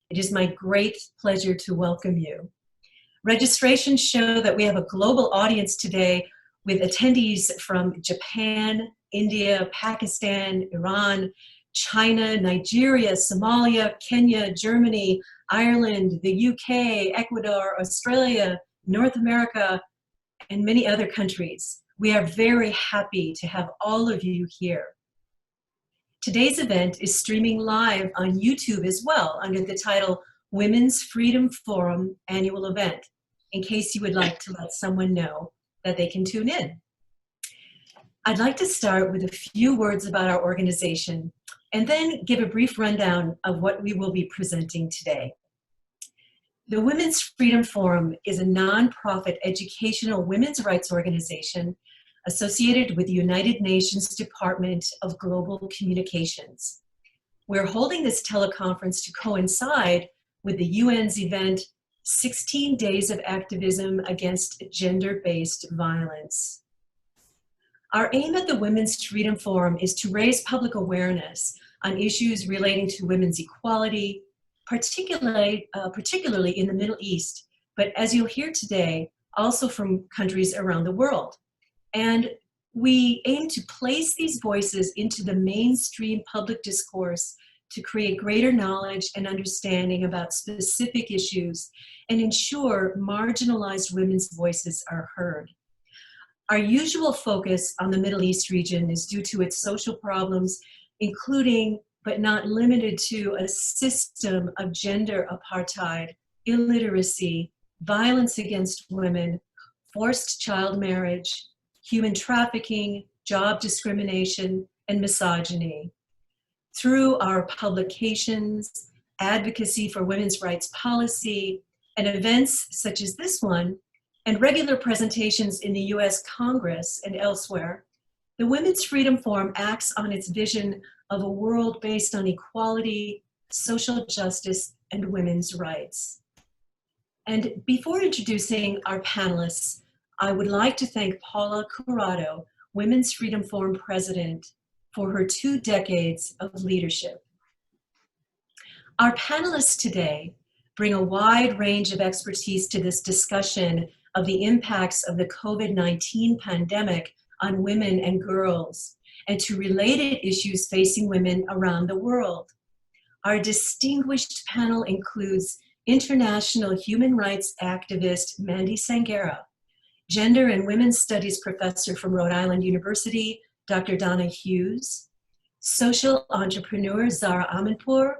It is my great pleasure to welcome you. Registrations show that we have a global audience today with attendees from Japan, India, Pakistan, Iran, China, Nigeria, Somalia, Kenya, Germany, Ireland, the UK, Ecuador, Australia, North America, and many other countries. We are very happy to have all of you here. Today's event is streaming live on YouTube as well under the title Women's Freedom Forum Annual Event, in case you would like to let someone know that they can tune in. I'd like to start with a few words about our organization and then give a brief rundown of what we will be presenting today. The Women's Freedom Forum is a nonprofit educational women's rights organization associated with the United Nations Department of Global Communications. We're holding this teleconference to coincide with the UN's event, 16 Days of Activism Against Gender-Based Violence. Our aim at the Women's Freedom Forum is to raise public awareness on issues relating to women's equality, particularly in the Middle East, but as you'll hear today, also from countries around the world. And we aim to place these voices into the mainstream public discourse to create greater knowledge and understanding about specific issues and ensure marginalized women's voices are heard. Our usual focus on the Middle East region is due to its social problems, including but not limited to a system of gender apartheid, illiteracy, violence against women, forced child marriage, human trafficking, job discrimination, and misogyny. Through our publications, advocacy for women's rights policy, and events such as this one, and regular presentations in the US Congress and elsewhere, the Women's Freedom Forum acts on its vision of a world based on equality, social justice, and women's rights. And before introducing our panelists, I would like to thank Paula Curado, Women's Freedom Forum President, for her 2 decades of leadership. Our panelists today bring a wide range of expertise to this discussion of the impacts of the COVID-19 pandemic on women and girls, and to related issues facing women around the world. Our distinguished panel includes international human rights activist Mandy Sangera, Gender and Women's Studies professor from Rhode Island University, Dr. Donna Hughes, social entrepreneur Zara Amanpour,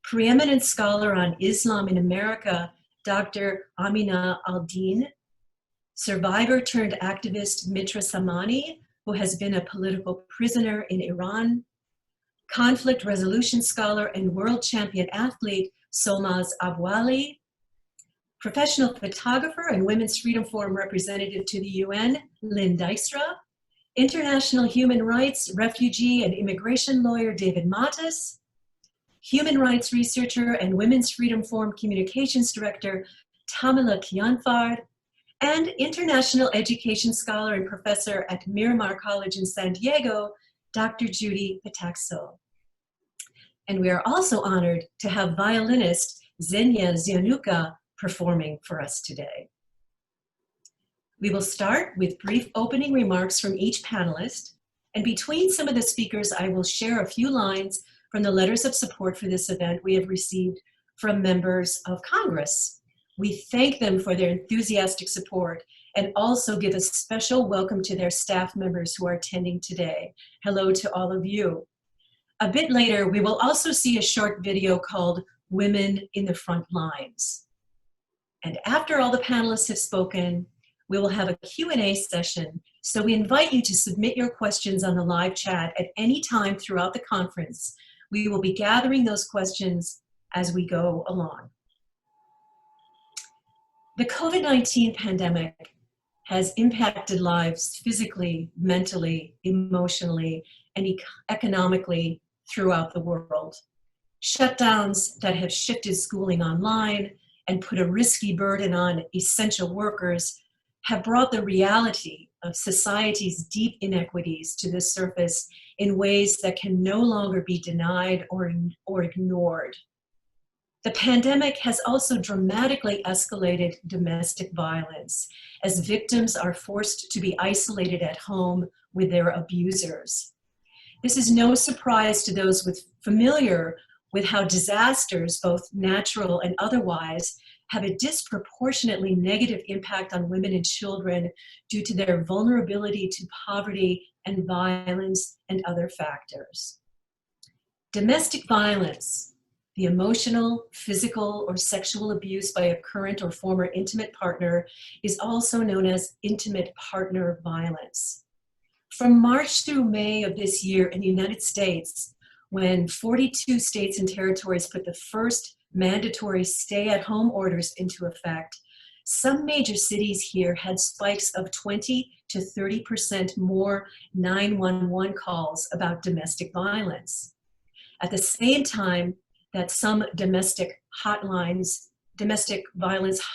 preeminent scholar on Islam in America, Dr. Amina Al-Din, survivor turned activist Mitra Samani, who has been a political prisoner in Iran, conflict resolution scholar and world champion athlete Solmaz Abwali, professional photographer and Women's Freedom Forum representative to the UN, Lynn Dijkstra, international human rights, refugee, and immigration lawyer David Matas, human rights researcher and Women's Freedom Forum communications director Tamila Kianfard, and international education scholar and professor at Miramar College in San Diego, Dr. Judy Pataxo. And we are also honored to have violinist Xenia Zionuka performing for us today. We will start with brief opening remarks from each panelist, and between some of the speakers, I will share a few lines from the letters of support for this event we have received from members of Congress. We thank them for their enthusiastic support and also give a special welcome to their staff members who are attending today. Hello to all of you. A bit later, we will also see a short video called Women in the Front Lines. And after all the panelists have spoken, we will have a Q&A session, so we invite you to submit your questions on the live chat at any time throughout the conference. We will be gathering those questions as we go along. The COVID-19 pandemic has impacted lives physically, mentally, emotionally, and economically throughout the world. Shutdowns that have shifted schooling online and put a risky burden on essential workers have brought the reality of society's deep inequities to the surface in ways that can no longer be denied or ignored. The pandemic has also dramatically escalated domestic violence as victims are forced to be isolated at home with their abusers. This is no surprise to those familiar with how disasters, both natural and otherwise, have a disproportionately negative impact on women and children due to their vulnerability to poverty and violence and other factors. Domestic violence, the emotional, physical, or sexual abuse by a current or former intimate partner, is also known as intimate partner violence. From March through May of this year in the United States, when 42 states and territories put the first mandatory stay-at-home orders into effect, some major cities here had spikes of 20 to 30% more 911 calls about domestic violence. At the same time that some domestic violence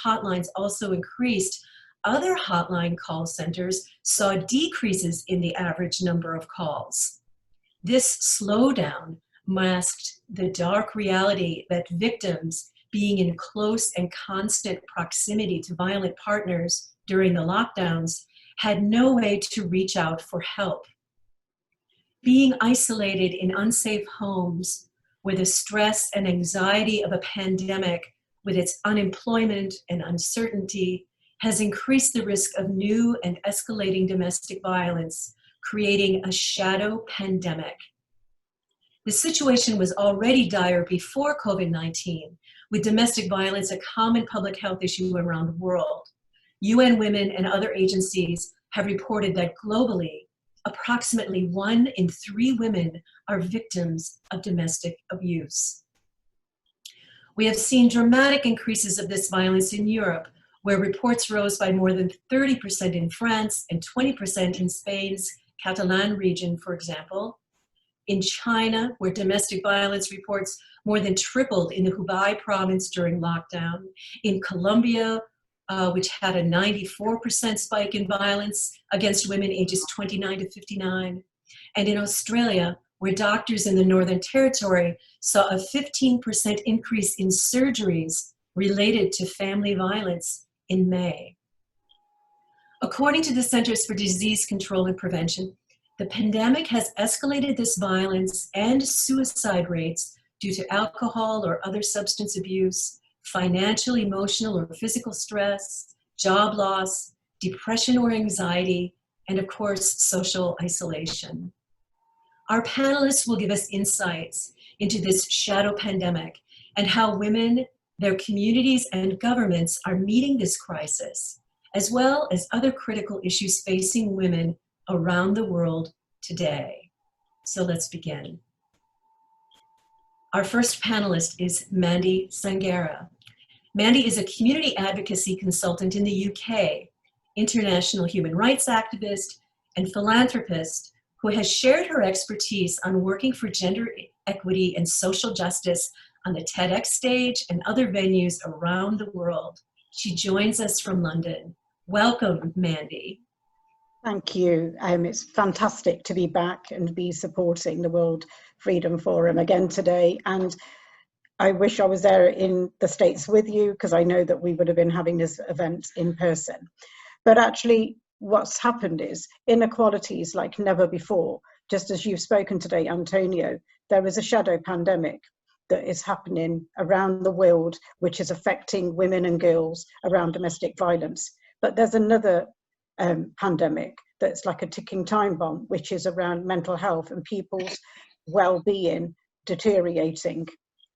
hotlines also increased, other hotline call centers saw decreases in the average number of calls. This slowdown masked the dark reality that victims, being in close and constant proximity to violent partners during the lockdowns, had no way to reach out for help. Being isolated in unsafe homes where the stress and anxiety of a pandemic with its unemployment and uncertainty has increased the risk of new and escalating domestic violence, creating a shadow pandemic. The situation was already dire before COVID-19, with domestic violence a common public health issue around the world. UN Women and other agencies have reported that globally, approximately 1 in 3 women are victims of domestic abuse. We have seen dramatic increases of this violence in Europe, where reports rose by more than 30% in France and 20% in Spain's Catalan region, for example. In China, where domestic violence reports more than tripled in the Hubei province during lockdown. In Colombia, which had a 94% spike in violence against women ages 29 to 59. And in Australia, where doctors in the Northern Territory saw a 15% increase in surgeries related to family violence in May. According to the Centers for Disease Control and Prevention, the pandemic has escalated this violence and suicide rates due to alcohol or other substance abuse, financial, emotional, or physical stress, job loss, depression or anxiety, and of course, social isolation. Our panelists will give us insights into this shadow pandemic and how women, their communities, and governments are meeting this crisis, as well as other critical issues facing women around the world today. So let's begin. Our first panelist is Mandy Sangera. Mandy is a community advocacy consultant in the UK, international human rights activist, and philanthropist who has shared her expertise on working for gender equity and social justice on the TEDx stage and other venues around the world. She joins us from London. Welcome, Mandy. Thank you. It's fantastic to be back and be supporting the World Freedom Forum again today. And I wish I was there in the States with you, because I know that we would have been having this event in person. But actually, what's happened is inequalities like never before. Just as you've spoken today, Antonio, there is a shadow pandemic that is happening around the world, which is affecting women and girls around domestic violence. But there's another pandemic that's like a ticking time bomb, which is around mental health and people's well-being deteriorating.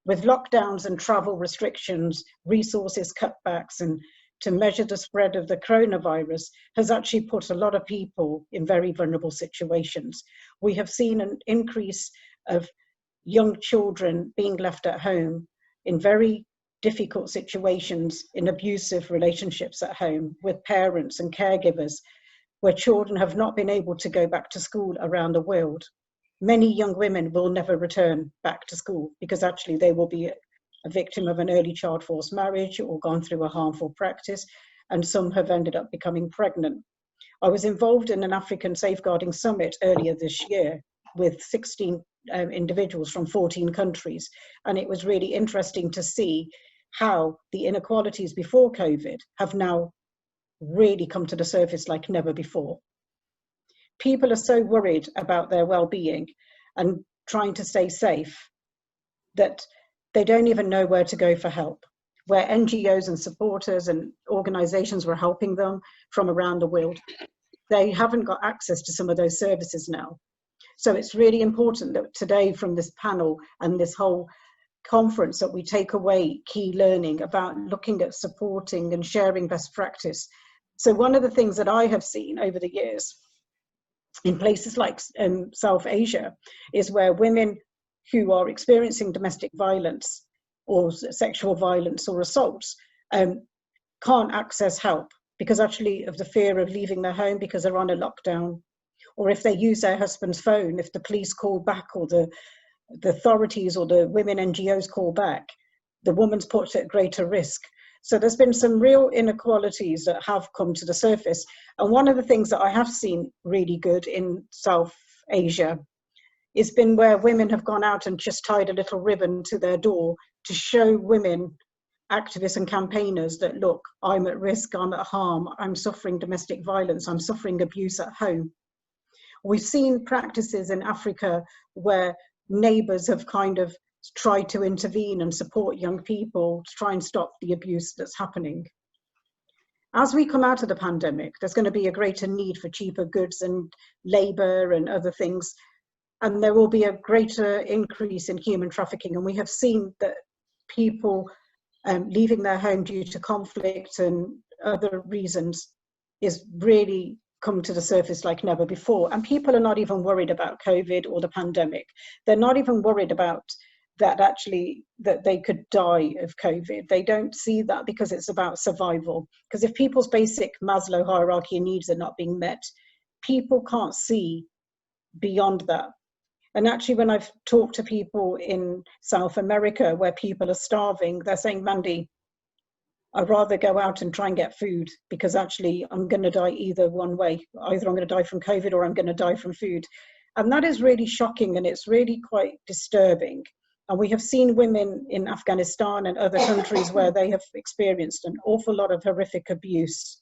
With lockdowns and travel restrictions, resources cutbacks, and to measure the spread of the coronavirus has actually put a lot of people in very vulnerable situations. We have seen an increase of young children being left at home in very difficult situations, in abusive relationships at home with parents and caregivers, where children have not been able to go back to school around the world. Many young women will never return back to school because actually they will be a victim of an early child forced marriage or gone through a harmful practice, and some have ended up becoming pregnant. I was involved in an African Safeguarding Summit earlier this year with 16 individuals from 14 countries. And it was really interesting to see how the inequalities before COVID have now really come to the surface like never before. People are so worried about their well-being and trying to stay safe that they don't even know where to go for help, where NGOs and supporters and organizations were helping them from around the world. They haven't got access to some of those services now. So it's really important that today from this panel and this whole conference that we take away key learning about looking at supporting and sharing best practice. So one of the things that I have seen over the years in places like South Asia is where women who are experiencing domestic violence or sexual violence or assaults can't access help because actually of the fear of leaving their home because they're on a lockdown, or if they use their husband's phone, if the police call back or the authorities or the women NGOs call back, the woman's put at greater risk. So there's been some real inequalities that have come to the surface. And one of the things that I have seen really good in South Asia has been where women have gone out and just tied a little ribbon to their door to show women activists and campaigners that, look, I'm at risk, I'm at harm, I'm suffering domestic violence, I'm suffering abuse at home. We've seen practices in Africa where neighbours have kind of tried to intervene and support young people to try and stop the abuse that's happening. As we come out of the pandemic, there's going to be a greater need for cheaper goods and labour and other things, and there will be a greater increase in human trafficking. And we have seen that people leaving their home due to conflict and other reasons is really come to the surface like never before. And people are not even worried about COVID or the pandemic. They're not even worried about that actually that they could die of COVID. They don't see that because it's about survival. Because if people's basic Maslow hierarchy needs are not being met, people can't see beyond that. And actually, when I've talked to people in South America where people are starving, they're saying, Mandy, I'd rather go out and try and get food because actually I'm going to die either one way. Either I'm going to die from COVID or I'm going to die from food. And that is really shocking and it's really quite disturbing. And we have seen women in Afghanistan and other countries where they have experienced an awful lot of horrific abuse.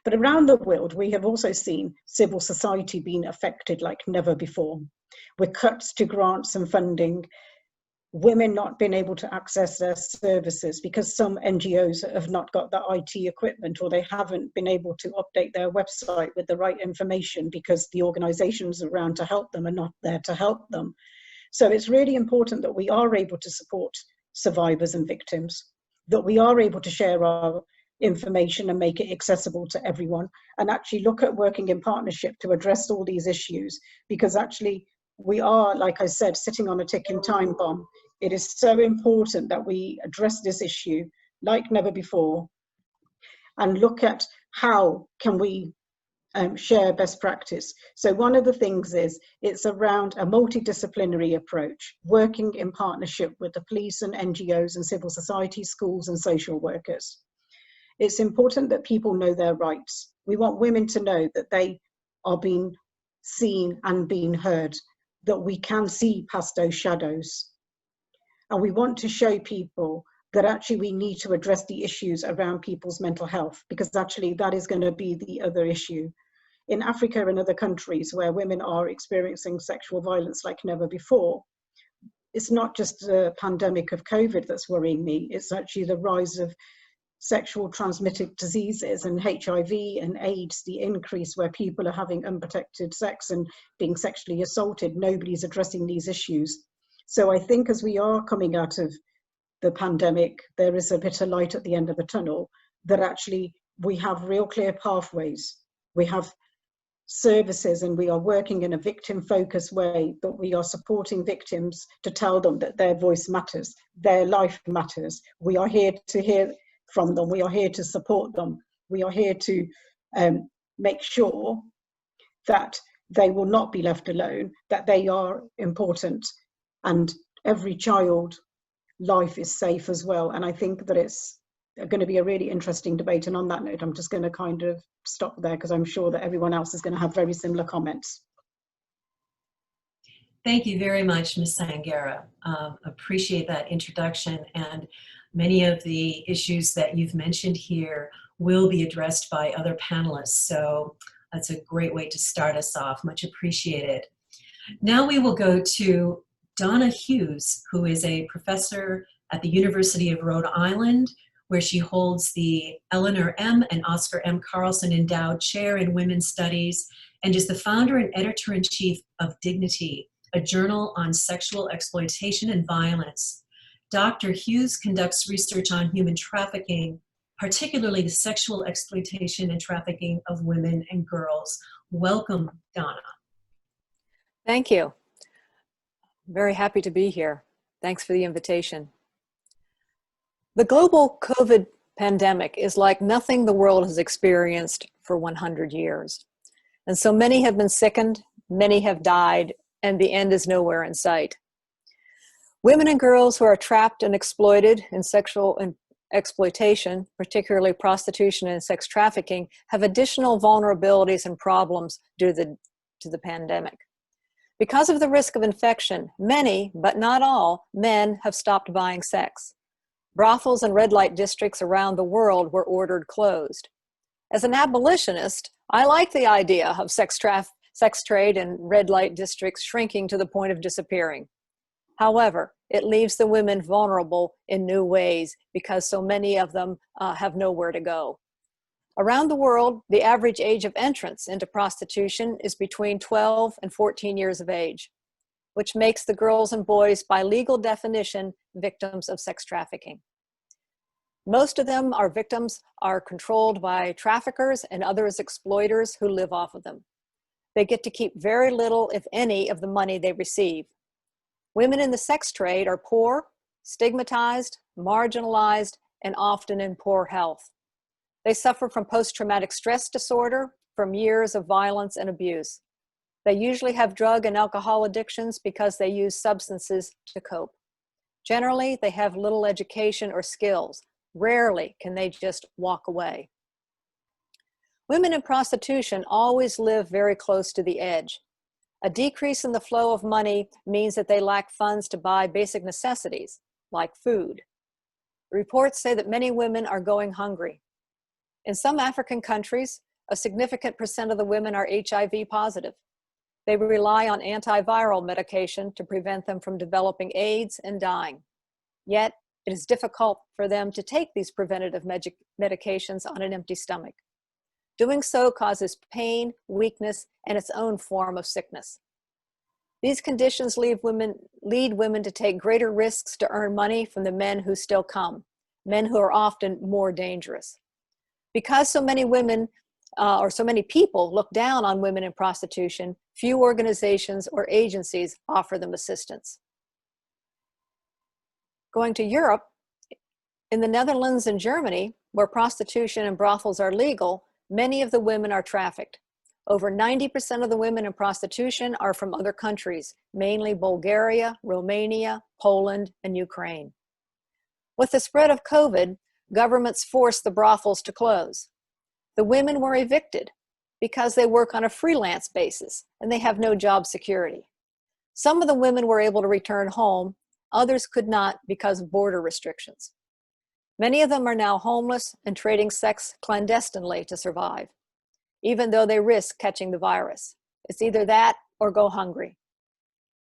But around the world, we have also seen civil society being affected like never before, with cuts to grants and funding, women not being able to access their services because some NGOs have not got the IT equipment or they haven't been able to update their website with the right information because the organizations around to help them are not there to help them. So it's really important that we are able to support survivors and victims, that we are able to share our information and make it accessible to everyone and actually look at working in partnership to address all these issues, because actually we are, like I said, sitting on a ticking time bomb. It is so important that we address this issue like never before and look at how can we share best practice. So one of the things is it's around a multidisciplinary approach, working in partnership with the police and NGOs and civil society, schools and social workers. It's important that people know their rights. We want women to know that they are being seen and being heard, that we can see past those shadows. And we want to show people that actually we need to address the issues around people's mental health, because actually that is going to be the other issue. In Africa and other countries where women are experiencing sexual violence like never before, it's not just the pandemic of COVID that's worrying me, it's actually the rise of sexual transmitted diseases and HIV and AIDS, the increase where people are having unprotected sex and being sexually assaulted. Nobody's addressing these issues. So I think as we are coming out of the pandemic, there is a bit of light at the end of the tunnel, that actually we have real clear pathways. We have services and we are working in a victim-focused way, that we are supporting victims to tell them that their voice matters, their life matters. We are here to hear from them. We are here to support them. We are here to make sure that they will not be left alone, that they are important, and every child life is safe as well. And I think that it's going to be a really interesting debate. And on that note, I'm just going to kind of stop there because I'm sure that everyone else is going to have very similar comments. Thank you very much, Ms. Sangera. Appreciate that introduction, and many of the issues that you've mentioned here will be addressed by other panelists, so that's a great way to start us off. Much appreciated. Now we will go to Donna Hughes, who is a professor at the University of Rhode Island, where she holds the Eleanor M. and Oscar M. Carlson Endowed Chair in Women's Studies, and is the founder and editor-in-chief of Dignity, a journal on sexual exploitation and violence. Dr. Hughes conducts research on human trafficking, particularly the sexual exploitation and trafficking of women and girls. Welcome, Donna. Thank you. Very happy to be here. Thanks for the invitation. The global COVID pandemic is like nothing the world has experienced for 100 years. And so many have been sickened, many have died, and the end is nowhere in sight. Women and girls who are trapped and exploited in sexual exploitation, particularly prostitution and sex trafficking, have additional vulnerabilities and problems due to the pandemic. Because of the risk of infection, many, but not all, men have stopped buying sex. Brothels and red light districts around the world were ordered closed. As an abolitionist, I like the idea of sex trade and red light districts shrinking to the point of disappearing. However, it leaves the women vulnerable in new ways because so many of them have nowhere to go. Around the world, the average age of entrance into prostitution is between 12 and 14 years of age, which makes the girls and boys, by legal definition, victims of sex trafficking. Most of them are controlled by traffickers and others exploiters who live off of them. They get to keep very little, if any, of the money they receive. Women in the sex trade are poor, stigmatized, marginalized, and often in poor health. They suffer from post-traumatic stress disorder from years of violence and abuse. They usually have drug and alcohol addictions because they use substances to cope. Generally, they have little education or skills. Rarely can they just walk away. Women in prostitution always live very close to the edge. A decrease in the flow of money means that they lack funds to buy basic necessities, like food. Reports say that many women are going hungry. In some African countries, a significant percent of the women are HIV positive. They rely on antiviral medication to prevent them from developing AIDS and dying. Yet, it is difficult for them to take these preventative medications on an empty stomach. Doing so causes pain, weakness, and its own form of sickness. These conditions lead women to take greater risks to earn money from the men who still come, men who are often more dangerous. Because so many women or so many people look down on women in prostitution, few organizations or agencies offer them assistance. Going to Europe, in the Netherlands and Germany, where prostitution and brothels are legal, many of the women are trafficked. Over 90% of the women in prostitution are from other countries, mainly Bulgaria, Romania, Poland, and Ukraine. With the spread of COVID, governments forced the brothels to close. The women were evicted because they work on a freelance basis and they have no job security. Some of the women were able to return home, others could not because of border restrictions. Many of them are now homeless and trading sex clandestinely to survive, even though they risk catching the virus. It's either that or go hungry.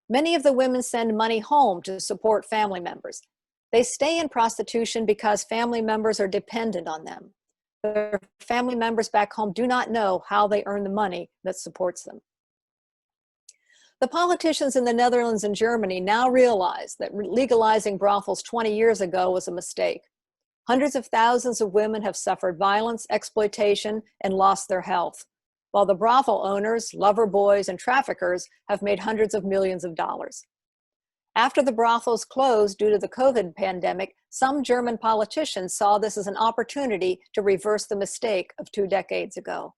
Many of the women send money home to support family members. They stay in prostitution because family members are dependent on them. Their family members back home do not know how they earn the money that supports them. The politicians in the Netherlands and Germany now realize that legalizing brothels 20 years ago was a mistake. Hundreds of thousands of women have suffered violence, exploitation, and lost their health, while the brothel owners, lover boys, and traffickers have made hundreds of millions of dollars. After the brothels closed due to the COVID pandemic, some German politicians saw this as an opportunity to reverse the mistake of 2 decades ago.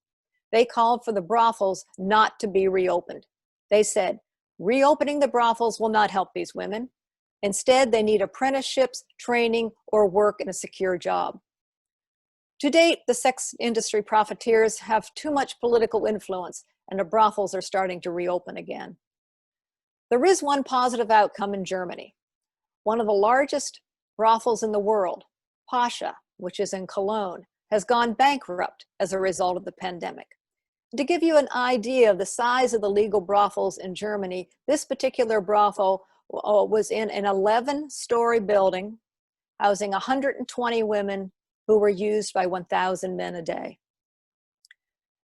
They called for the brothels not to be reopened. They said, reopening the brothels will not help these women. Instead, they need apprenticeships, training, or work in a secure job. To date, the sex industry profiteers have too much political influence, and the brothels are starting to reopen again. There is one positive outcome in Germany. One of the largest brothels in the world, Pascha, which is in Cologne, has gone bankrupt as a result of the pandemic. To give you an idea of the size of the legal brothels in Germany, this particular brothel was in an 11-story building housing 120 women who were used by 1,000 men a day.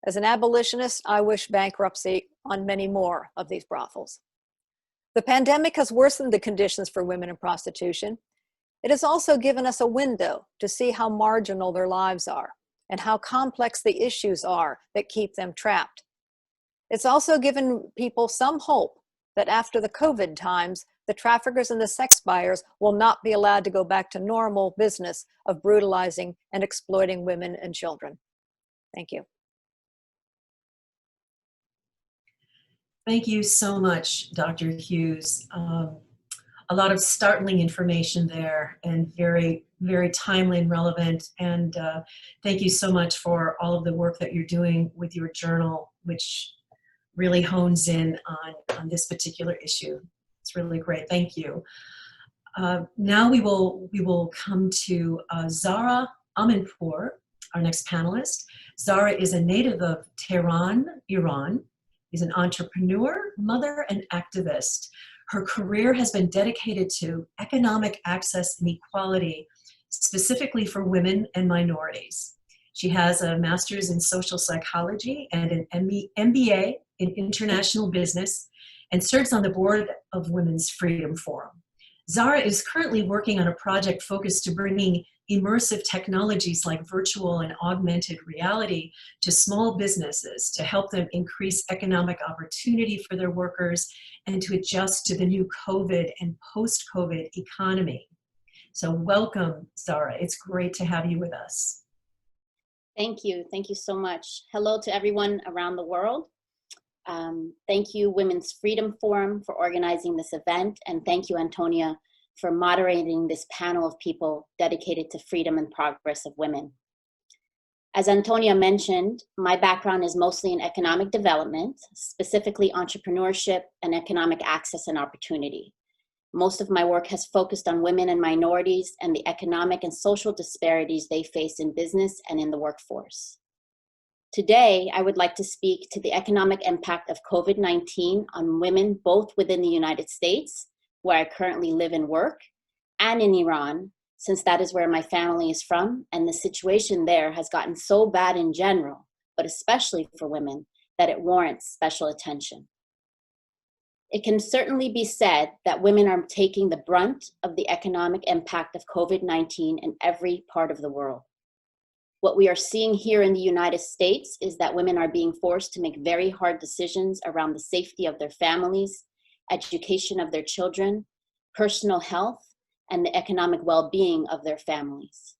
As an abolitionist, I wish bankruptcy on many more of these brothels. The pandemic has worsened the conditions for women in prostitution. It has also given us a window to see how marginal their lives are and how complex the issues are that keep them trapped. It's also given people some hope that after the COVID times, the traffickers and the sex buyers will not be allowed to go back to normal business of brutalizing and exploiting women and children. Thank you. Thank you so much, Dr. Hughes. A lot of startling information there and very, very timely and relevant. And thank you so much for all of the work that you're doing with your journal, which really hones in on this particular issue. It's really great. Thank you. Now we will come to Zahra Amanpour, our next panelist. Zahra is a native of Tehran, Iran. She's an entrepreneur, mother, and activist. Her career has been dedicated to economic access and equality, specifically for women and minorities. She has a master's in social psychology and an MBA in international business and serves on the board of Women's Freedom Forum. Zahra is currently working on a project focused to bringing immersive technologies like virtual and augmented reality to small businesses to help them increase economic opportunity for their workers and to adjust to the new COVID and post-COVID economy. So welcome, Zahra. It's great to have you with us. Thank you. Thank you so much. Hello to everyone around the world. Thank you, Women's Freedom Forum, for organizing this event. And thank you, Antonia, for moderating this panel of people dedicated to freedom and progress of women. As Antonia mentioned, my background is mostly in economic development, specifically entrepreneurship and economic access and opportunity. Most of my work has focused on women and minorities and the economic and social disparities they face in business and in the workforce. Today, I would like to speak to the economic impact of COVID-19 on women, both within the United States, where I currently live and work, and in Iran, since that is where my family is from, and the situation there has gotten so bad in general, but especially for women, that it warrants special attention. It can certainly be said that women are taking the brunt of the economic impact of COVID-19 in every part of the world. What we are seeing here in the United States is that women are being forced to make very hard decisions around the safety of their families, education of their children, personal health, and the economic well-being of their families.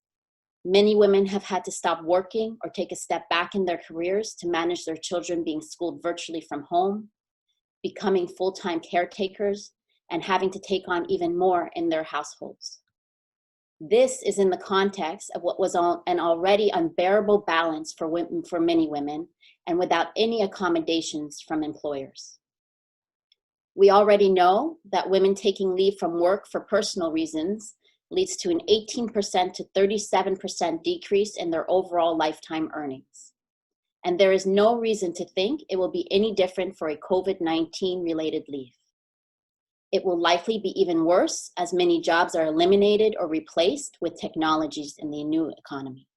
Many women have had to stop working or take a step back in their careers to manage their children being schooled virtually from home, becoming full-time caretakers, and having to take on even more in their households. This is in the context of what was an already unbearable balance for many women, and without any accommodations from employers. We already know that women taking leave from work for personal reasons leads to an 18% to 37% decrease in their overall lifetime earnings. And there is no reason to think it will be any different for a COVID-19 related leave. It will likely be even worse as many jobs are eliminated or replaced with technologies in the new economy.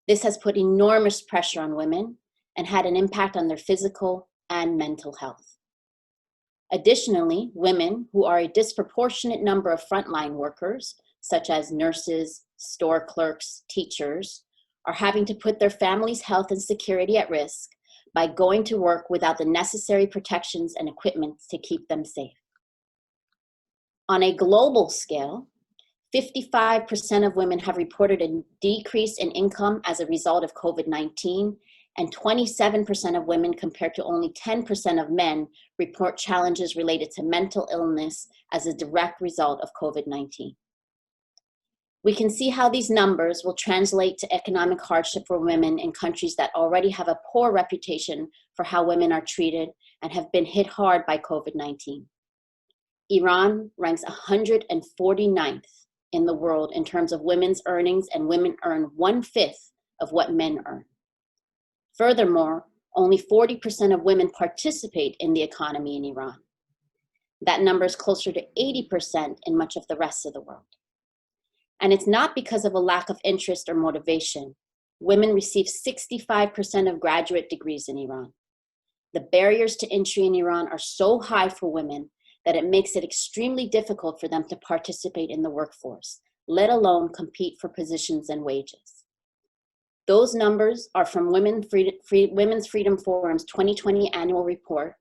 This has put enormous pressure on women and had an impact on their physical and mental health. Additionally, women, who are a disproportionate number of frontline workers, such as nurses, store clerks, teachers, are having to put their family's health and security at risk by going to work without the necessary protections and equipment to keep them safe. On a global scale, 55% of women have reported a decrease in income as a result of COVID-19, and 27% of women, compared to only 10% of men, report challenges related to mental illness as a direct result of COVID-19. We can see how these numbers will translate to economic hardship for women in countries that already have a poor reputation for how women are treated and have been hit hard by COVID-19. Iran ranks 149th in the world in terms of women's earnings, and women earn 1/5 of what men earn. Furthermore, only 40% of women participate in the economy in Iran. That number is closer to 80% in much of the rest of the world. And it's not because of a lack of interest or motivation. Women receive 65% of graduate degrees in Iran. The barriers to entry in Iran are so high for women that it makes it extremely difficult for them to participate in the workforce, let alone compete for positions and wages. Those numbers are from Women's Freedom Forum's 2020 annual report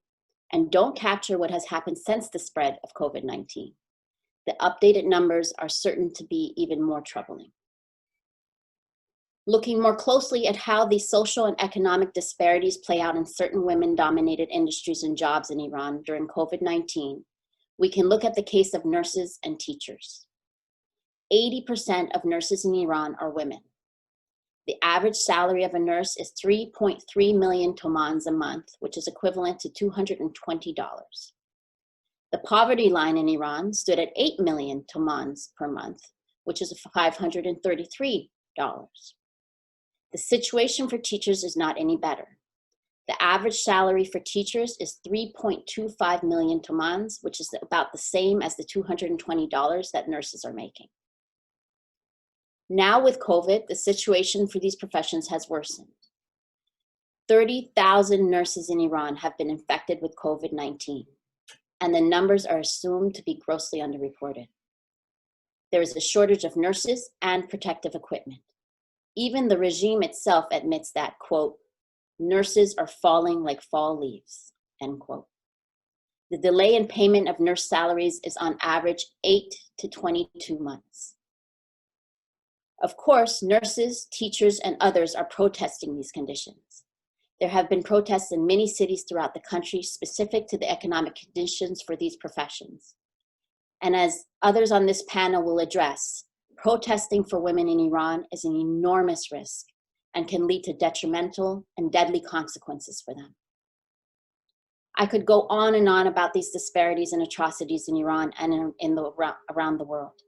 and don't capture what has happened since the spread of COVID-19. The updated numbers are certain to be even more troubling. Looking more closely at how these social and economic disparities play out in certain women-dominated industries and jobs in Iran during COVID-19, we can look at the case of nurses and teachers. 80% of nurses in Iran are women. The average salary of a nurse is 3.3 million tomans a month, which is equivalent to $220. The poverty line in Iran stood at 8 million tomans per month, which is $533. The situation for teachers is not any better. The average salary for teachers is 3.25 million tomans, which is about the same as the $220 that nurses are making. Now with COVID, the situation for these professions has worsened. 30,000 nurses in Iran have been infected with COVID-19, and the numbers are assumed to be grossly underreported. There is a shortage of nurses and protective equipment. Even the regime itself admits that, quote, nurses are falling like fall leaves, end quote. The delay in payment of nurse salaries is on average 8 to 22 months. Of course, nurses, teachers, and others are protesting these conditions. There have been protests in many cities throughout the country specific to the economic conditions for these professions. And as others on this panel will address, protesting for women in Iran is an enormous risk and can lead to detrimental and deadly consequences for them. I could go on and on about these disparities and atrocities in Iran and around the world.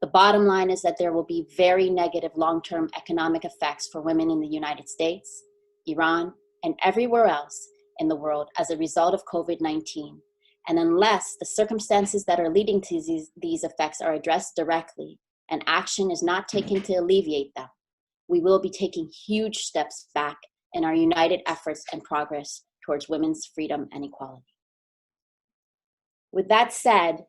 The bottom line is that there will be very negative long-term economic effects for women in the United States, Iran, and everywhere else in the world as a result of COVID-19. And unless the circumstances that are leading to these effects are addressed directly and action is not taken to alleviate them, we will be taking huge steps back in our united efforts and progress towards women's freedom and equality. With that said,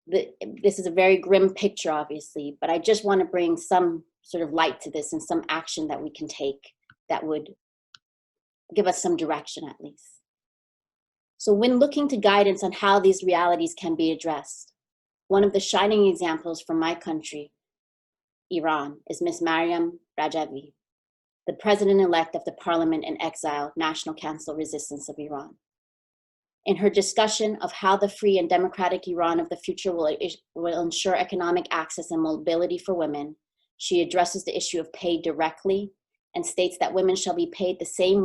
this is a very grim picture, obviously, but I just want to bring some sort of light to this and some action that we can take that would give us some direction at least. So when looking to guidance on how these realities can be addressed, one of the shining examples from my country, Iran, is Ms. Maryam Rajavi, the president-elect of the Parliament in Exile, National Council Resistance of Iran. In her discussion of how the free and democratic Iran of the future will ensure economic access and mobility for women, she addresses the issue of pay directly and states that women shall be paid the same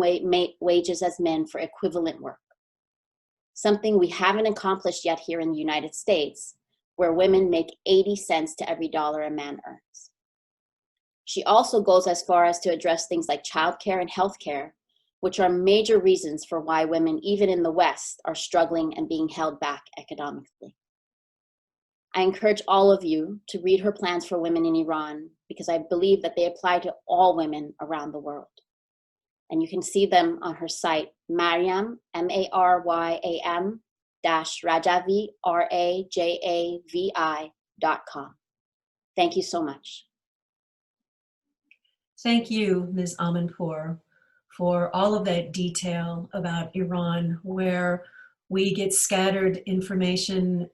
wages as men for equivalent work. Something we haven't accomplished yet here in the United States, where women make 80 cents to every dollar a man earns. She also goes as far as to address things like childcare and healthcare, which are major reasons for why women, even in the West, are struggling and being held back economically. I encourage all of you to read her plans for women in Iran because I believe that they apply to all women around the world. And you can see them on her site, Maryam, M-A-R-Y-A-M, Rajavi, RAJAVI.com. Thank you so much. Thank you, Ms. Amanpour, for all of that detail about Iran, where we get scattered information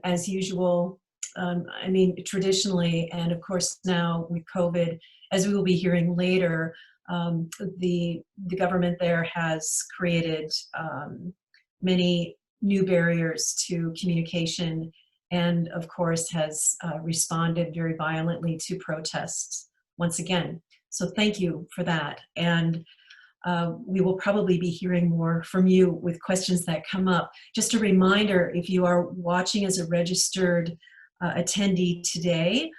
as usual. I mean, traditionally, and of course now with COVID, as we will be hearing later, the government there has created many new barriers to communication and of course has responded very violently to protests once again. So thank you for that. And we will probably be hearing more from you with questions that come up. Just a reminder, if you are watching as a registered attendee today,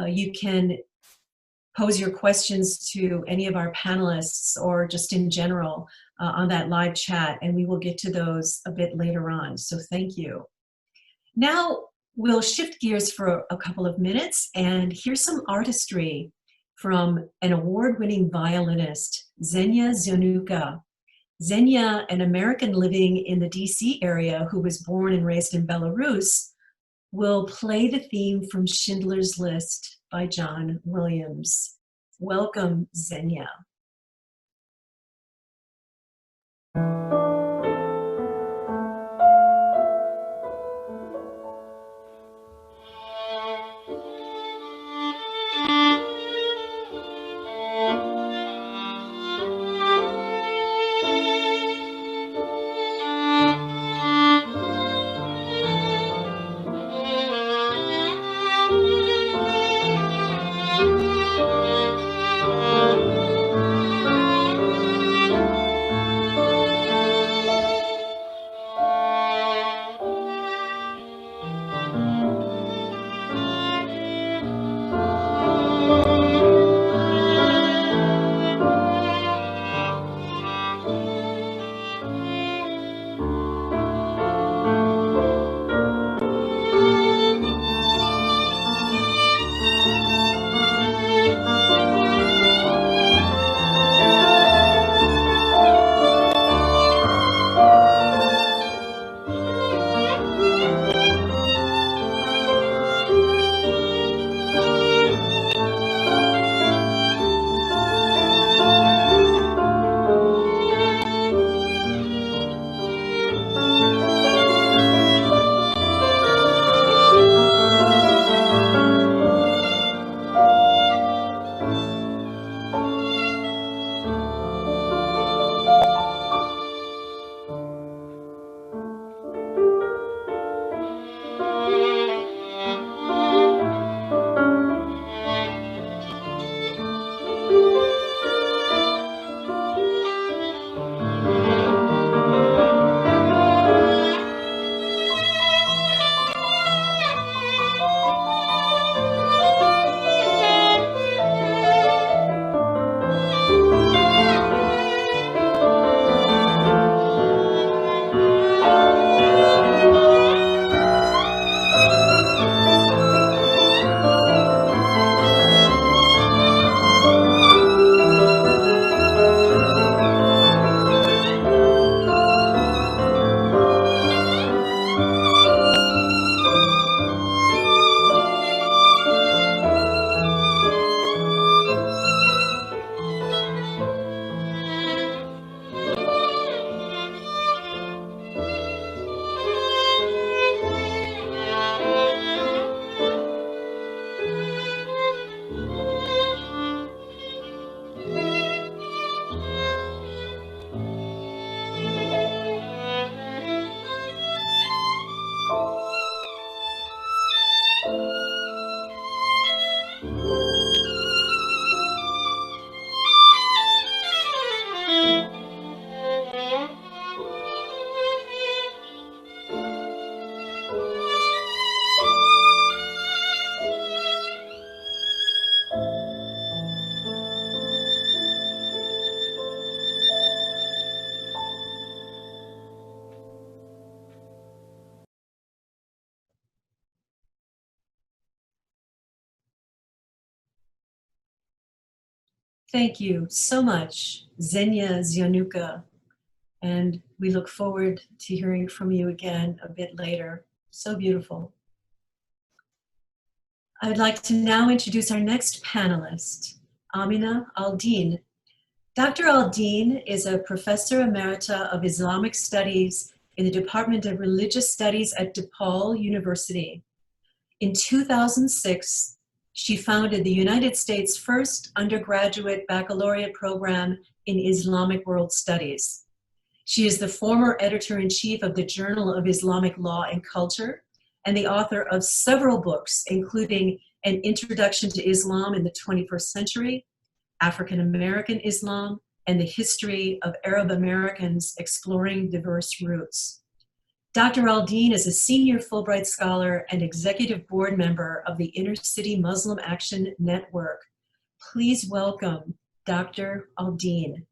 you can pose your questions to any of our panelists or just in general on that live chat, and we will get to those a bit later on. So thank you. Now we'll shift gears for a couple of minutes and hear some artistry from an award-winning violinist, Zhenya Zionuka. Zhenya, an American living in the DC area who was born and raised in Belarus, will play the theme from Schindler's List by John Williams. Welcome, Zhenya. Thank you so much, Zhenya Zionuka, and we look forward to hearing from you again a bit later. So beautiful. I'd like to now introduce our next panelist, Amina Al-Din. Dr. Al-Din is a professor emerita of Islamic Studies in the Department of Religious Studies at DePaul University. In 2006, she founded the United States' first undergraduate baccalaureate program in Islamic World Studies. She is the former editor-in-chief of the Journal of Islamic Law and Culture and the author of several books, including An Introduction to Islam in the 21st Century, African American Islam, and the History of Arab Americans Exploring Diverse Roots. Dr. Aldine is a senior Fulbright scholar and executive board member of the Inner City Muslim Action Network. Please welcome Dr. Aldine.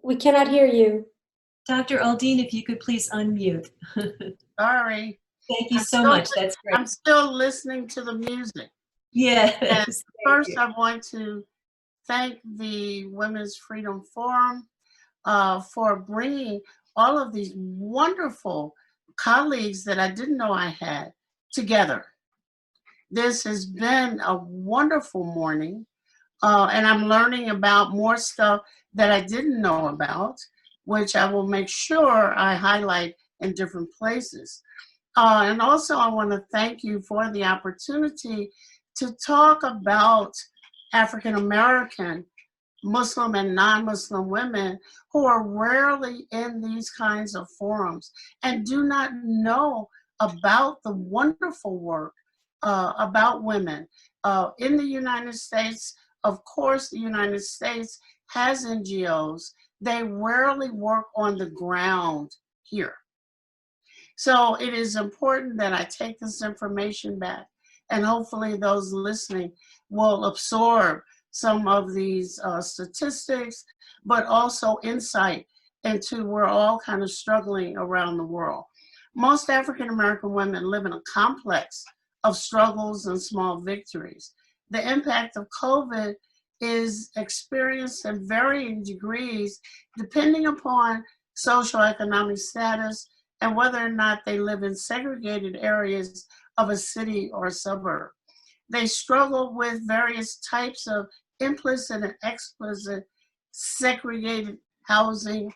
We cannot hear you. Dr. Aldine, if you could please unmute. Sorry. Thank you so much. That's great. I'm still listening to the music. Yes. And Thank first, you. I want to thank the Women's Freedom Forum for bringing all of these wonderful colleagues that I didn't know I had together. This has been a wonderful morning, and I'm learning about more stuff that I didn't know about, which I will make sure I highlight in different places. And also, I want to thank you for the opportunity to talk about African American, Muslim and non-Muslim women who are rarely in these kinds of forums and do not know about the wonderful work about women. In the United States, of course, the United States has NGOs. They rarely work on the ground here. So it is important that I take this information back, and hopefully those listening will absorb some of these statistics, but also insight into we're all kind of struggling around the world. Most African American women live in a complex of struggles and small victories. The impact of COVID is experienced in varying degrees depending upon socioeconomic status and whether or not they live in segregated areas of a city or a suburb. They struggle with various types of implicit and explicit segregated housing,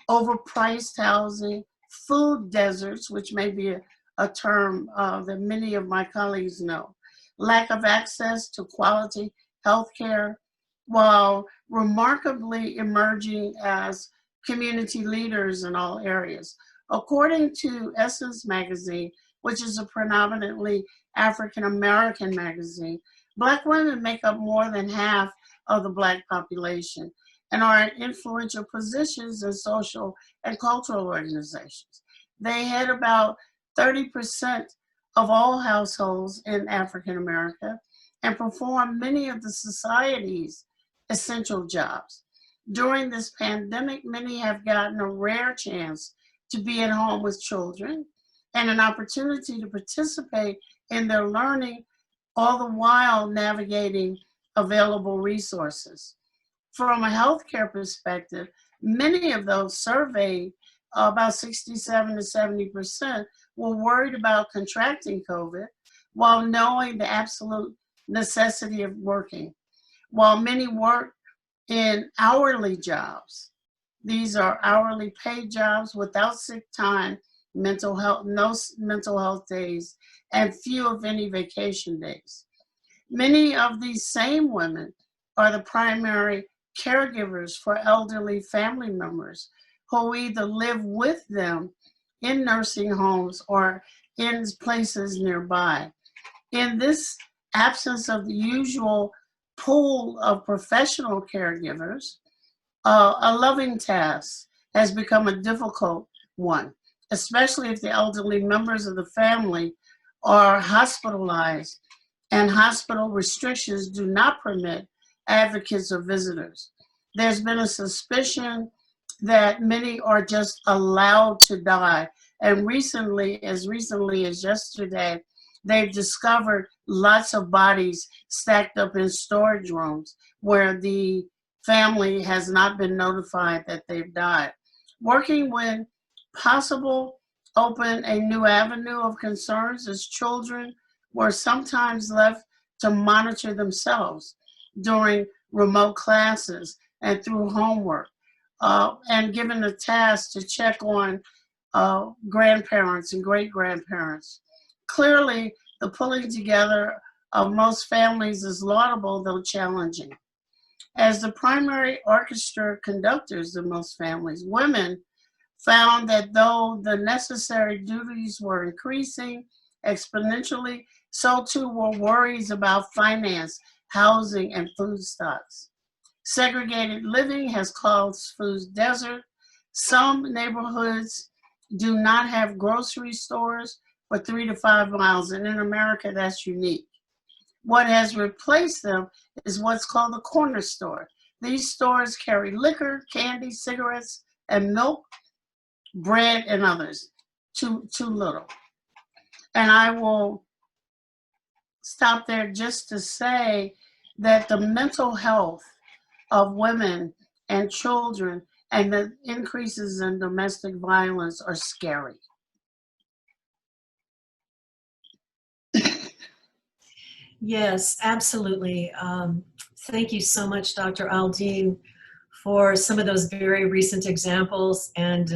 overpriced housing, food deserts, which may be a term that many of my colleagues know, lack of access to quality health care, while remarkably emerging as community leaders in all areas. According to Essence magazine, which is a predominantly African American magazine, Black women make up more than half of the Black population and are in influential positions in social and cultural organizations. They head about 30% of all households in African America and perform many of the society's essential jobs. During this pandemic, many have gotten a rare chance to be at home with children and an opportunity to participate in their learning, all the while navigating available resources. From a healthcare perspective, many of those surveyed, about 67 to 70%, were worried about contracting COVID while knowing the absolute necessity of working. While many work in hourly jobs, these are hourly paid jobs without sick time, mental health, no mental health days, and few of any vacation days. Many of these same women are the primary caregivers for elderly family members who either live with them in nursing homes or in places nearby. In this absence of the usual pool of professional caregivers, a loving task has become a difficult one, especially if the elderly members of the family are hospitalized and hospital restrictions do not permit advocates or visitors. There's been a suspicion that many are just allowed to die. And recently as yesterday, they've discovered lots of bodies stacked up in storage rooms where the family has not been notified that they've died. Working when possible, open a new avenue of concerns as children were sometimes left to monitor themselves during remote classes and through homework, and given the task to check on grandparents and great-grandparents. Clearly, the pulling together of most families is laudable, though challenging. As the primary orchestra conductors of most families, women found that though the necessary duties were increasing exponentially, so too were worries about finance, housing, and food stocks. Segregated living has caused food desert. Some neighborhoods do not have grocery stores for 3 to 5 miles, and in America, that's unique. What has replaced them is what's called the corner store. These stores carry liquor, candy, cigarettes, and milk, bread, and others. Too little. And I will stop there just to say that the mental health of women and children and the increases in domestic violence are scary. Yes, absolutely. Thank you so much, Dr. Aldean, for some of those very recent examples and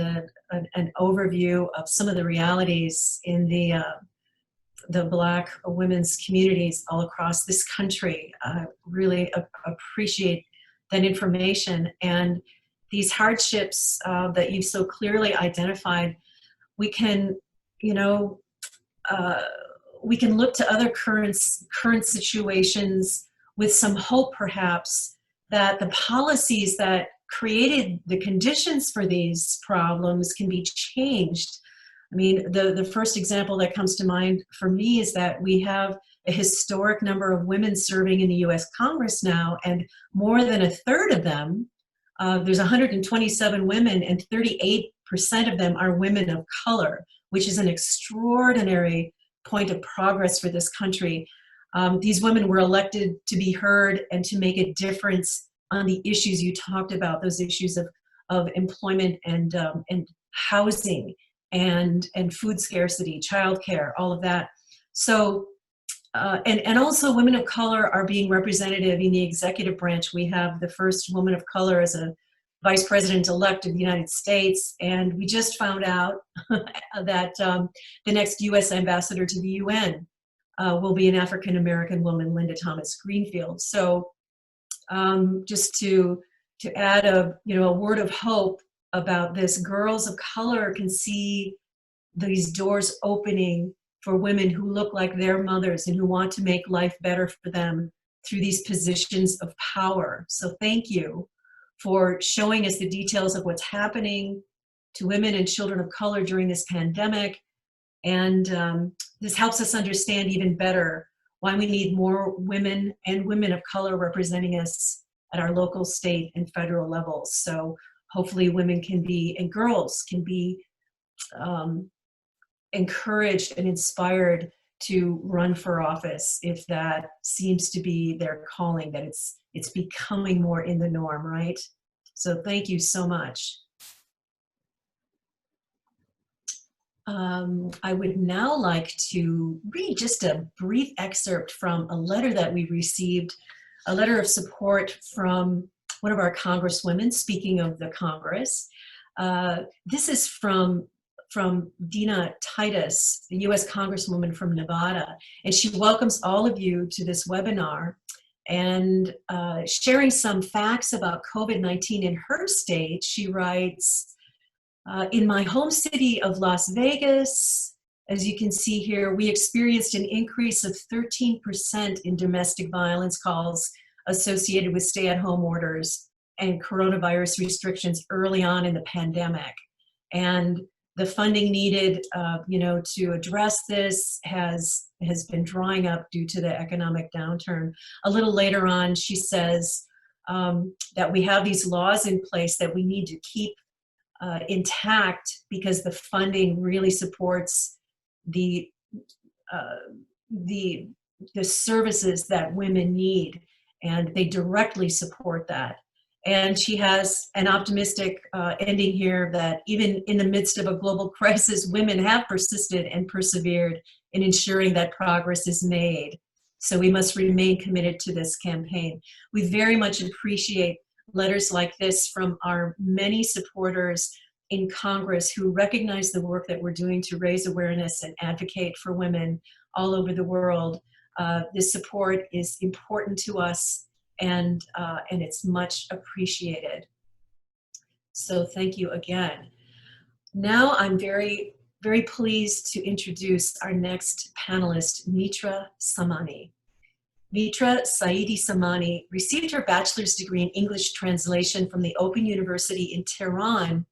an overview of some of the realities in the Black women's communities all across this country. I really appreciate that information, and these hardships that you've so clearly identified. We can, we can look to other current situations with some hope, perhaps, that the policies that created the conditions for these problems can be changed. I mean, the first example that comes to mind for me is that we have a historic number of women serving in the US Congress now, and more than a third of them, there's 127 women, and 38% of them are women of color, which is an extraordinary point of progress for this country. These women were elected to be heard and to make a difference on the issues you talked about, those issues of employment and housing and food scarcity, childcare, all of that. So, and also women of color are being representative in the executive branch. We have the first woman of color as a vice president-elect of the United States, and we just found out that the next U.S. ambassador to the UN will be an African-American woman, Linda Thomas Greenfield. So just to add a word of hope about this, girls of color can see these doors opening for women who look like their mothers and who want to make life better for them through these positions of power. So thank you for showing us the details of what's happening to women and children of color during this pandemic. And this helps us understand even better why we need more women and women of color representing us at our local, state, and federal levels. So hopefully women can be, and girls can be encouraged and inspired to run for office if that seems to be their calling, that it's becoming more in the norm, right? So thank you so much. I would now like to read just a brief excerpt from a letter that we received, a letter of support from one of our congresswomen, speaking of the Congress. This is from Dina Titus, the US Congresswoman from Nevada, and she welcomes all of you to this webinar and sharing some facts about COVID-19 in her state. She writes, in my home city of Las Vegas, as you can see here, we experienced an increase of 13% in domestic violence calls associated with stay-at-home orders and coronavirus restrictions early on in the pandemic. And the funding needed, to address this has been drying up due to the economic downturn. A little later on, she says that we have these laws in place that we need to keep intact because the funding really supports the services that women need, and they directly support that. And she has an optimistic ending here that even in the midst of a global crisis, women have persisted and persevered in ensuring that progress is made. So we must remain committed to this campaign. We very much appreciate letters like this from our many supporters in Congress who recognize the work that we're doing to raise awareness and advocate for women all over the world. This support is important to us, and it's much appreciated. So thank you again. Now I'm very, very pleased to introduce our next panelist, Mitra Samani. Mitra Saidi Samani received her bachelor's degree in English translation from the Open University in Tehran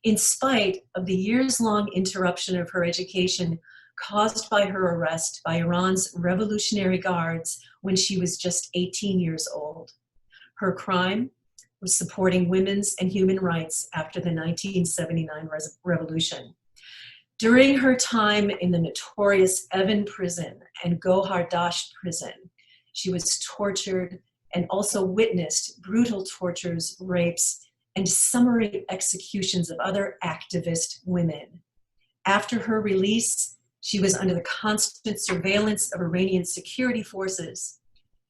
in spite of the years-long interruption of her education caused by her arrest by Iran's Revolutionary Guards when she was just 18 years old. Her crime was supporting women's and human rights after the 1979 revolution. During her time in the notorious Evin prison and Gohar Dasht prison, she was tortured and also witnessed brutal tortures, rapes, and summary executions of other activist women. After her release, she was under the constant surveillance of Iranian security forces.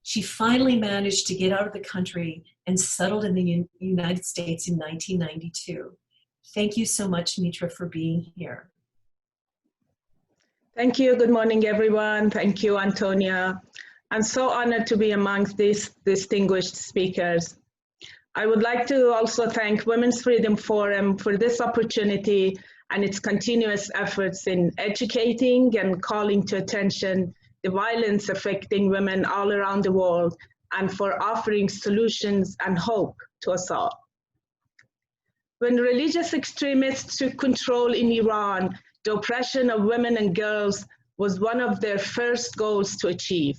She finally managed to get out of the country and settled in the United States in 1992. Thank you so much, Mitra, for being here. Thank you. Good morning, everyone. Thank you, Antonia. I'm so honored to be amongst these distinguished speakers. I would like to also thank Women's Freedom Forum for this opportunity and its continuous efforts in educating and calling to attention the violence affecting women all around the world, and for offering solutions and hope to us all. When religious extremists took control in Iran, the oppression of women and girls was one of their first goals to achieve.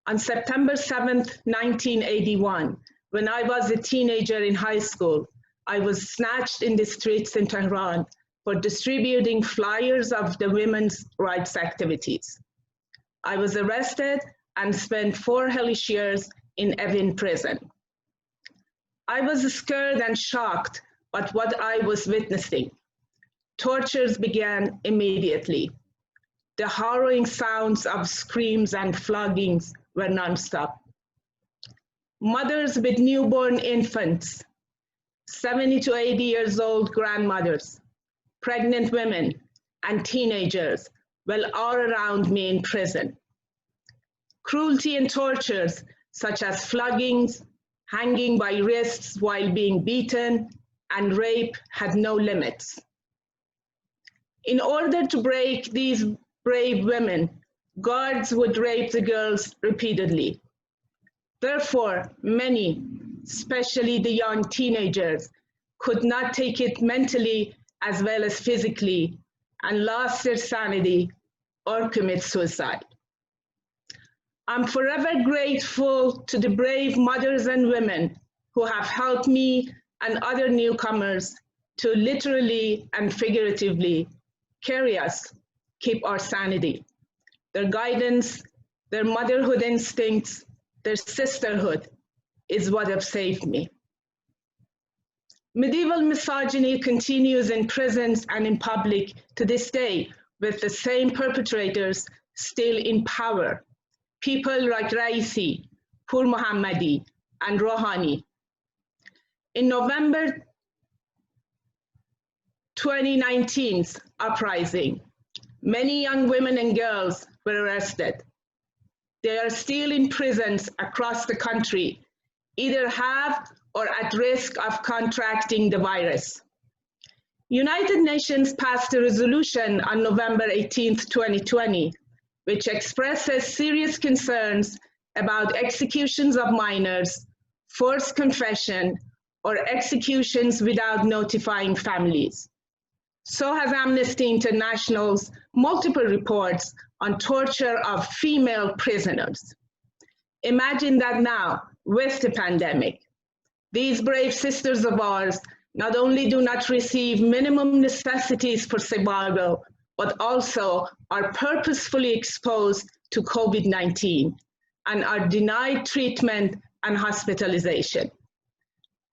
On September 7th, 1981, when I was a teenager in high school, I was snatched in the streets in Tehran for distributing flyers of the women's rights activities. I was arrested and spent 4 hellish years in Evin prison. I was scared and shocked at what I was witnessing. Tortures began immediately. The harrowing sounds of screams and floggings were nonstop. Mothers with newborn infants, 70 to 80 years old grandmothers, pregnant women, and teenagers were all around me in prison. Cruelty and tortures, such as floggings, hanging by wrists while being beaten, and rape had no limits. In order to break these brave women, guards would rape the girls repeatedly. Therefore, many, especially the young teenagers, could not take it mentally as well as physically and lost their sanity or commit suicide. I'm forever grateful to the brave mothers and women who have helped me and other newcomers to literally and figuratively carry us, keep our sanity. Their guidance, their motherhood instincts, their sisterhood is what have saved me. Medieval misogyny continues in prisons and in public to this day, with the same perpetrators still in power. People like Raisi, Pur Mohammadi, and Rouhani. In November 2019's uprising, many young women and girls were arrested. They are still in prisons across the country, either have or at risk of contracting the virus. United Nations passed a resolution on November 18th, 2020, which expresses serious concerns about executions of minors, forced confession, or executions without notifying families. So has Amnesty International's multiple reports on torture of female prisoners. Imagine that now, with the pandemic. These brave sisters of ours not only do not receive minimum necessities for survival, but also are purposefully exposed to COVID-19 and are denied treatment and hospitalization.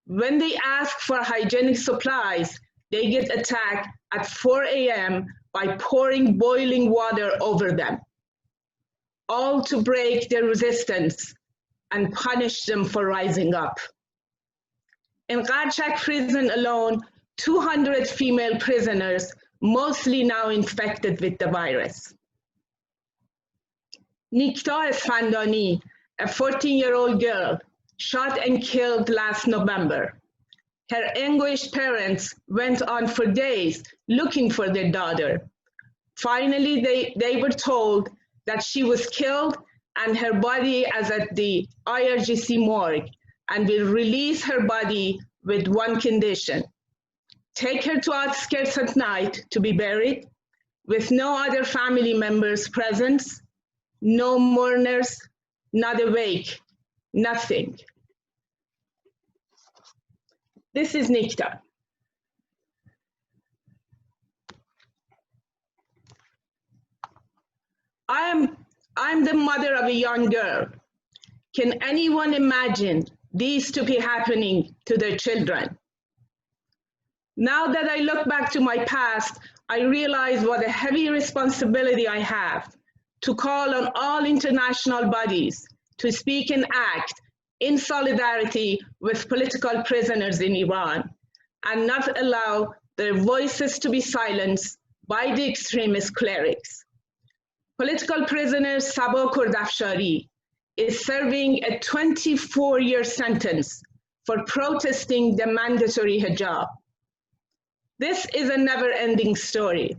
When they ask for hygienic supplies, they get attacked at 4 a.m. by pouring boiling water over them, all to break their resistance and punish them for rising up. In Karchak prison alone, 200 female prisoners, mostly now infected with the virus. Nikta Esfandani, a 14-year-old girl, shot and killed last November. Her anguished parents went on for days looking for their daughter. Finally, they were told that she was killed and her body is at the IRGC morgue, and will release her body with one condition: take her to outskirts at night to be buried with no other family members present, no mourners, not a wake, nothing. This is Nikta. I'm the mother of a young girl. Can anyone imagine these to be happening to their children? Now that I look back to my past, I realize what a heavy responsibility I have to call on all international bodies to speak and act in solidarity with political prisoners in Iran and not allow their voices to be silenced by the extremist clerics. Political prisoner Sabo Kurdafshari is serving a 24-year sentence for protesting the mandatory hijab. This is a never-ending story,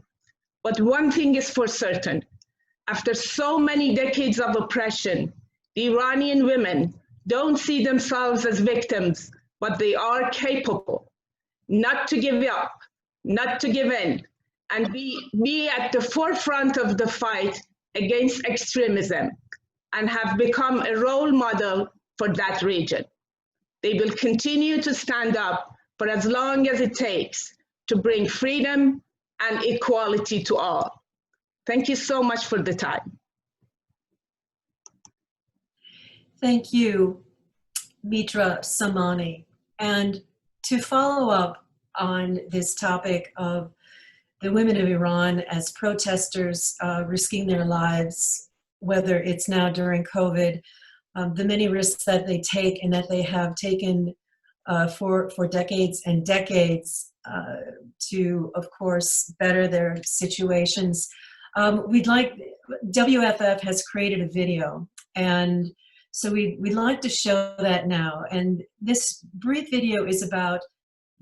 but one thing is for certain. After so many decades of oppression, the Iranian women don't see themselves as victims, but they are capable not to give up, not to give in, and be at the forefront of the fight against extremism, and have become a role model for that region. They will continue to stand up for as long as it takes to bring freedom and equality to all. Thank you so much for the time. Thank you, Mitra Samani. And to follow up on this topic of the women of Iran as protesters risking their lives, whether it's now during COVID, the many risks that they take and that they have taken for decades and decades to, of course, better their situations. WFF has created a video, and so we'd like to show that now. And this brief video is about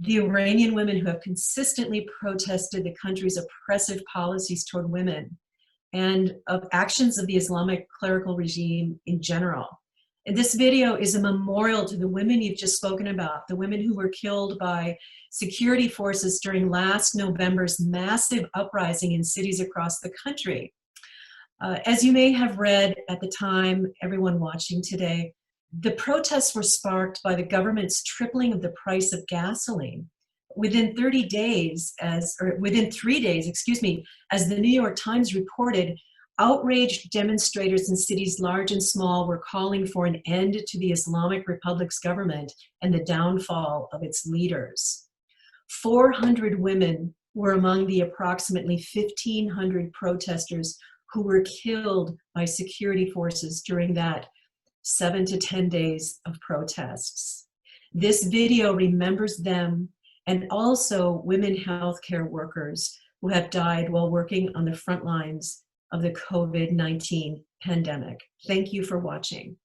the Iranian women who have consistently protested the country's oppressive policies toward women and of actions of the Islamic clerical regime in general. And this video is a memorial to the women you've just spoken about, the women who were killed by security forces during last November's massive uprising in cities across the country. As you may have read at the time, everyone watching today, the protests were sparked by the government's tripling of the price of gasoline. Within 3 days, as the New York Times reported, outraged demonstrators in cities large and small were calling for an end to the Islamic Republic's government and the downfall of its leaders. 400 women were among the approximately 1,500 protesters who were killed by security forces during that 7 to 10 days of protests. This video remembers them and also women healthcare workers who have died while working on the front lines of the COVID-19 pandemic. Thank you for watching.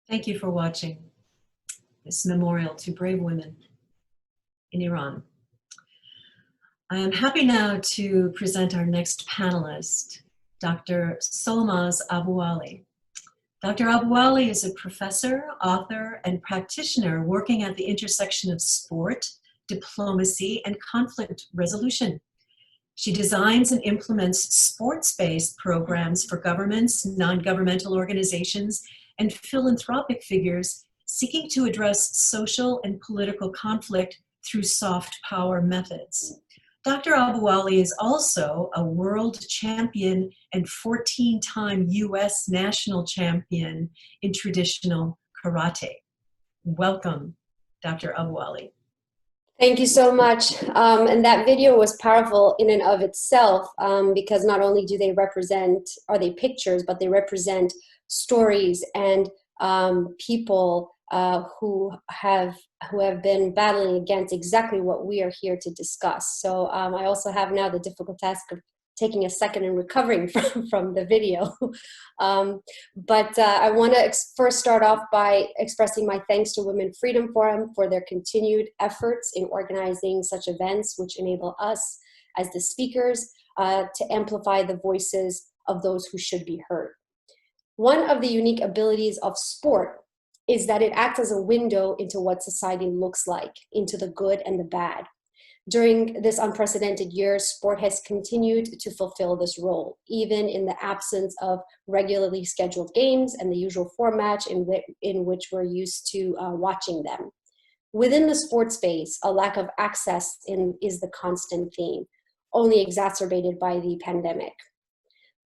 Thank you for watching this memorial to brave women in Iran. I am happy now to present our next panelist, Dr. Solmaz Abou-Ali. Dr. Abou-Ali is a professor, author, and practitioner working at the intersection of sport, diplomacy, and conflict resolution. She designs and implements sports-based programs for governments, non-governmental organizations, and philanthropic figures seeking to address social and political conflict through soft power methods. Dr. Abou-Ali is also a world champion and 14-time US national champion in traditional karate. Welcome, Dr. Abou-Ali. Thank you so much. And that video was powerful in and of itself because not only do they are they pictures, but they represent stories and people who have been battling against exactly what we are here to discuss. So I also have now the difficult task of taking a second and recovering from the video. But I want to first start off by expressing my thanks to Women Freedom Forum for their continued efforts in organizing such events, which enable us as the speakers to amplify the voices of those who should be heard. One of the unique abilities of sport is that it acts as a window into what society looks like, into the good and the bad. During this unprecedented year, sport has continued to fulfill this role, even in the absence of regularly scheduled games and the usual format in which we're used to watching them. Within the sports space, a lack of access is the constant theme, only exacerbated by the pandemic.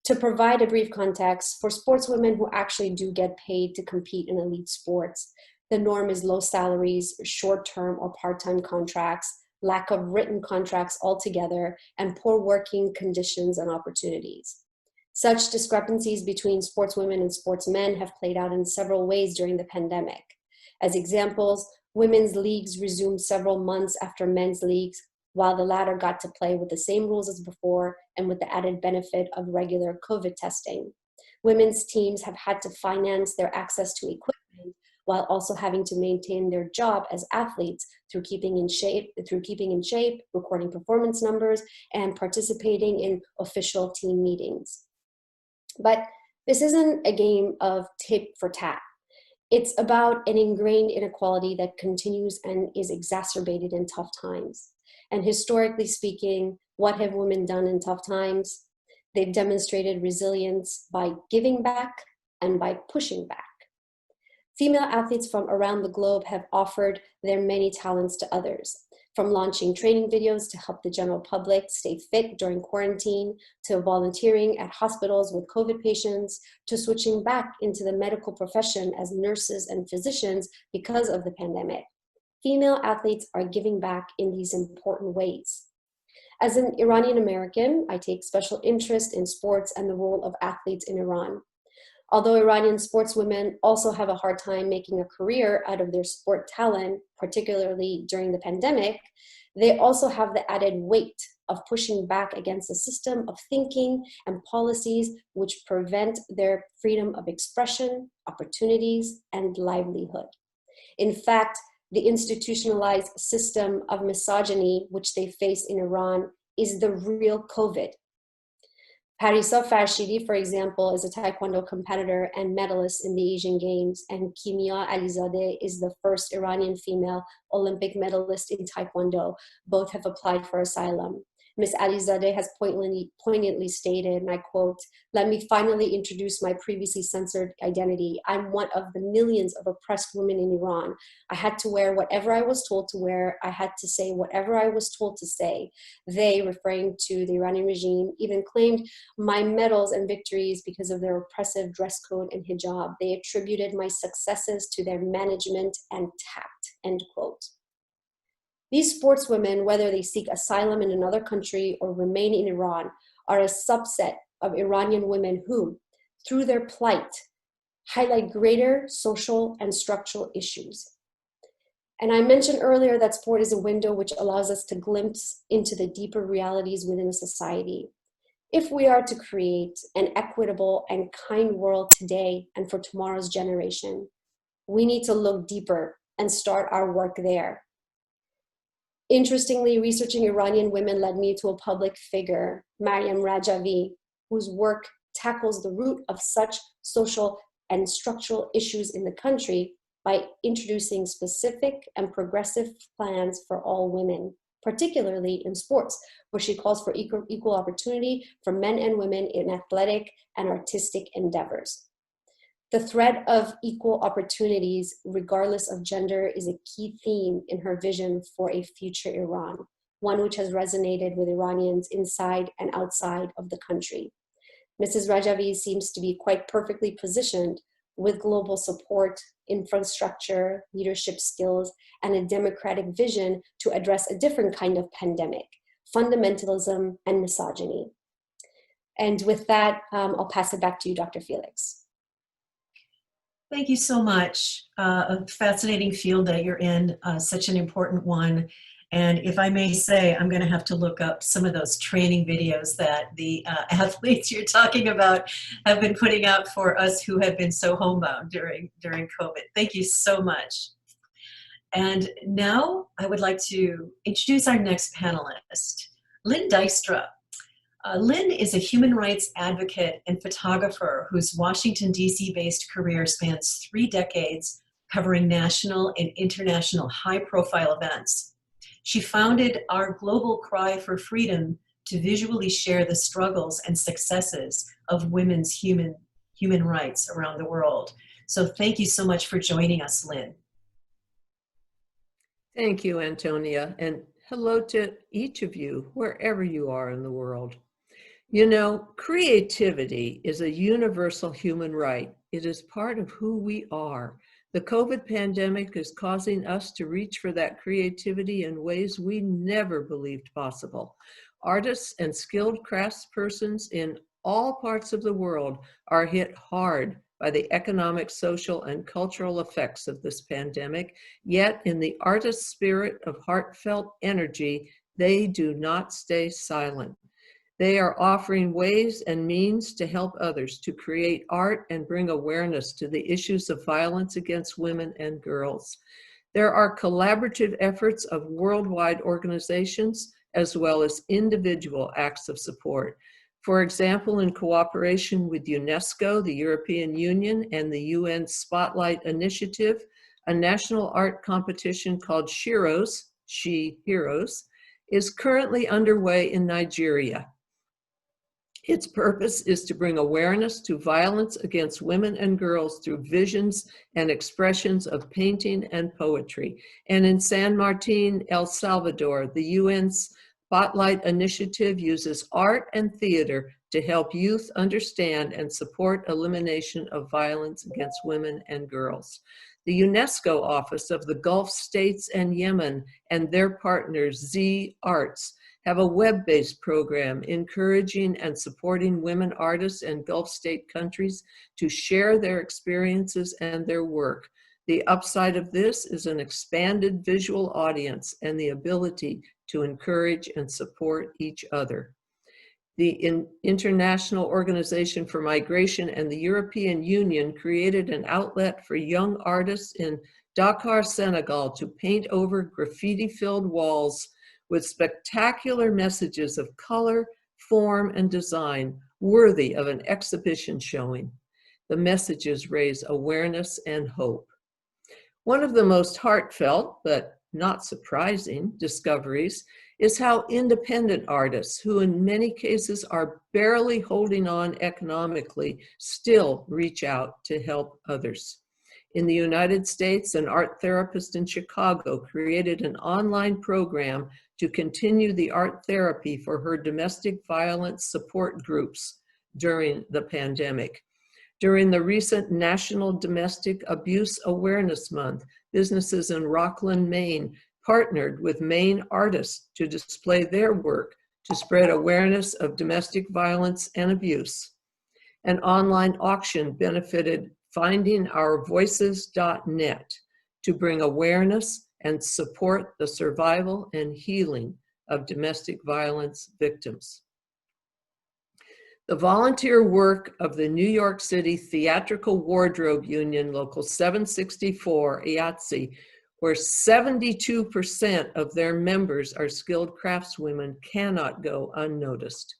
To provide a brief context, for sportswomen who actually do get paid to compete in elite sports, the norm is low salaries, short-term or part-time contracts, lack of written contracts altogether, and poor working conditions and opportunities. Such discrepancies between sportswomen and sportsmen have played out in several ways during the pandemic. As examples, women's leagues resumed several months after men's leagues, while the latter got to play with the same rules as before and with the added benefit of regular COVID testing. Women's teams have had to finance their access to equipment while also having to maintain their job as athletes through keeping in shape, recording performance numbers, and participating in official team meetings. But this isn't a game of tit for tat. It's about an ingrained inequality that continues and is exacerbated in tough times. And historically speaking, what have women done in tough times? They've demonstrated resilience by giving back and by pushing back. Female athletes from around the globe have offered their many talents to others, from launching training videos to help the general public stay fit during quarantine, to volunteering at hospitals with COVID patients, to switching back into the medical profession as nurses and physicians because of the pandemic. Female athletes are giving back in these important ways. As an Iranian American, I take special interest in sports and the role of athletes in Iran. Although Iranian sportswomen also have a hard time making a career out of their sport talent, particularly during the pandemic, they also have the added weight of pushing back against a system of thinking and policies which prevent their freedom of expression, opportunities, and livelihood. In fact, the institutionalized system of misogyny which they face in Iran is the real COVID. Parisa Farshidi, for example, is a Taekwondo competitor and medalist in the Asian Games, and Kimia Alizadeh is the first Iranian female Olympic medalist in Taekwondo. Both have applied for asylum. Ms. Alizadeh has poignantly stated, and I quote, "Let me finally introduce my previously censored identity. I'm one of the millions of oppressed women in Iran. I had to wear whatever I was told to wear. I had to say whatever I was told to say." They, referring to the Iranian regime, even claimed my medals and victories because of their oppressive dress code and hijab. They attributed my successes to their management and tact, end quote. These sportswomen, whether they seek asylum in another country or remain in Iran, are a subset of Iranian women who, through their plight, highlight greater social and structural issues. And I mentioned earlier that sport is a window which allows us to glimpse into the deeper realities within a society. If we are to create an equitable and kind world today and for tomorrow's generation, we need to look deeper and start our work there. Interestingly, researching Iranian women led me to a public figure, Maryam Rajavi, whose work tackles the root of such social and structural issues in the country by introducing specific and progressive plans for all women, particularly in sports, where she calls for equal opportunity for men and women in athletic and artistic endeavors. The thread of equal opportunities, regardless of gender, is a key theme in her vision for a future Iran, one which has resonated with Iranians inside and outside of the country. Mrs. Rajavi seems to be quite perfectly positioned with global support, infrastructure, leadership skills, and a democratic vision to address a different kind of pandemic, fundamentalism and misogyny. And with that, I'll pass it back to you, Dr. Felix. Thank you so much. A fascinating field that you're in, such an important one. And if I may say, I'm going to have to look up some of those training videos that the athletes you're talking about have been putting out for us who have been so homebound during COVID. Thank you so much. And now I would like to introduce our next panelist, Lynn Dykstra. Lynn is a human rights advocate and photographer whose Washington, D.C.-based career spans 3 decades, covering national and international high-profile events. She founded Our Global Cry for Freedom to visually share the struggles and successes of women's human rights around the world. So thank you so much for joining us, Lynn. Thank you, Antonia, and hello to each of you, wherever you are in the world. You know, creativity is a universal human right. It is part of who we are. The COVID pandemic is causing us to reach for that creativity in ways we never believed possible. Artists and skilled craftspersons in all parts of the world are hit hard by the economic, social, and cultural effects of this pandemic, yet in the artist's spirit of heartfelt energy, they do not stay silent. They are offering ways and means to help others to create art and bring awareness to the issues of violence against women and girls. There are collaborative efforts of worldwide organizations as well as individual acts of support. For example, in cooperation with UNESCO, the European Union, and the UN Spotlight Initiative, a national art competition called Shiros, She Heroes, is currently underway in Nigeria. Its purpose is to bring awareness to violence against women and girls through visions and expressions of painting and poetry. And in San Martin, El Salvador, the UN's Spotlight Initiative uses art and theater to help youth understand and support elimination of violence against women and girls. The UNESCO Office of the Gulf States and Yemen and their partners, Z Arts, have a web-based program encouraging and supporting women artists and Gulf state countries to share their experiences and their work. The upside of this is an expanded visual audience and the ability to encourage and support each other. The International Organization for Migration and the European Union created an outlet for young artists in Dakar, Senegal, to paint over graffiti-filled walls with spectacular messages of color, form, and design worthy of an exhibition showing. The messages raise awareness and hope. One of the most heartfelt, but not surprising, discoveries is how independent artists, who in many cases are barely holding on economically, still reach out to help others. In the United States, an art therapist in Chicago created an online program to continue the art therapy for her domestic violence support groups during the pandemic. During the recent National Domestic Abuse Awareness Month, businesses in Rockland, Maine partnered with Maine artists to display their work to spread awareness of domestic violence and abuse. An online auction benefited FindingOurVoices.net to bring awareness and support the survival and healing of domestic violence victims. The volunteer work of the New York City Theatrical Wardrobe Union, Local 764, IATSE, where 72% of their members are skilled craftswomen, cannot go unnoticed.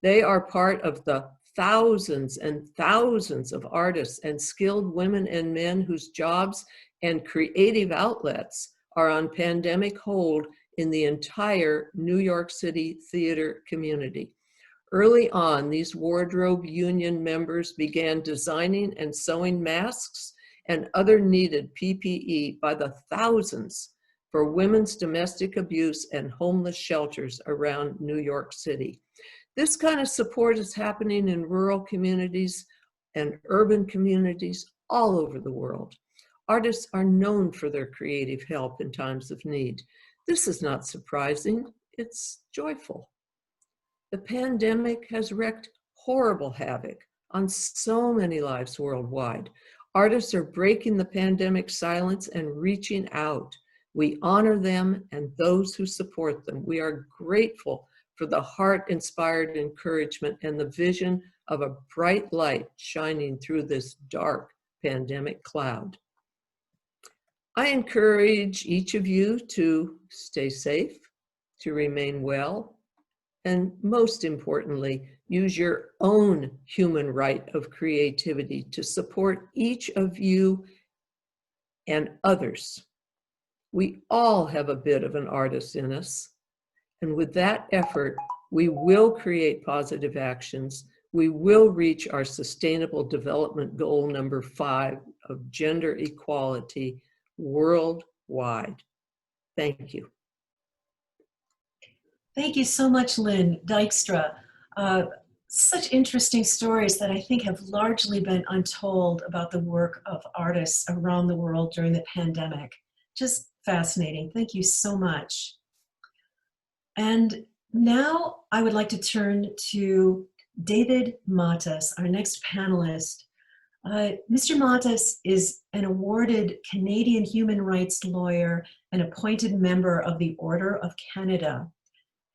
They are part of the thousands and thousands of artists and skilled women and men whose jobs and creative outlets are on pandemic hold in the entire New York City theater community. Early on, these wardrobe union members began designing and sewing masks and other needed PPE by the thousands for women's domestic abuse and homeless shelters around New York City. This kind of support is happening in rural communities and urban communities all over the world. Artists are known for their creative help in times of need. This is not surprising, it's joyful. The pandemic has wreaked horrible havoc on so many lives worldwide. Artists are breaking the pandemic silence and reaching out. We honor them and those who support them. We are grateful for the heart-inspired encouragement and the vision of a bright light shining through this dark pandemic cloud. I encourage each of you to stay safe, to remain well, and most importantly, use your own human right of creativity to support each of you and others. We all have a bit of an artist in us. And with that effort, we will create positive actions. We will reach our Sustainable Development Goal number 5 of gender equality worldwide. Thank you. Thank you so much, Lynn Dykstra. Such interesting stories that I think have largely been untold about the work of artists around the world during the pandemic. Just fascinating. Thank you so much. And now I would like to turn to David Matas, our next panelist. Mr. Matas is an awarded Canadian human rights lawyer and appointed member of the Order of Canada.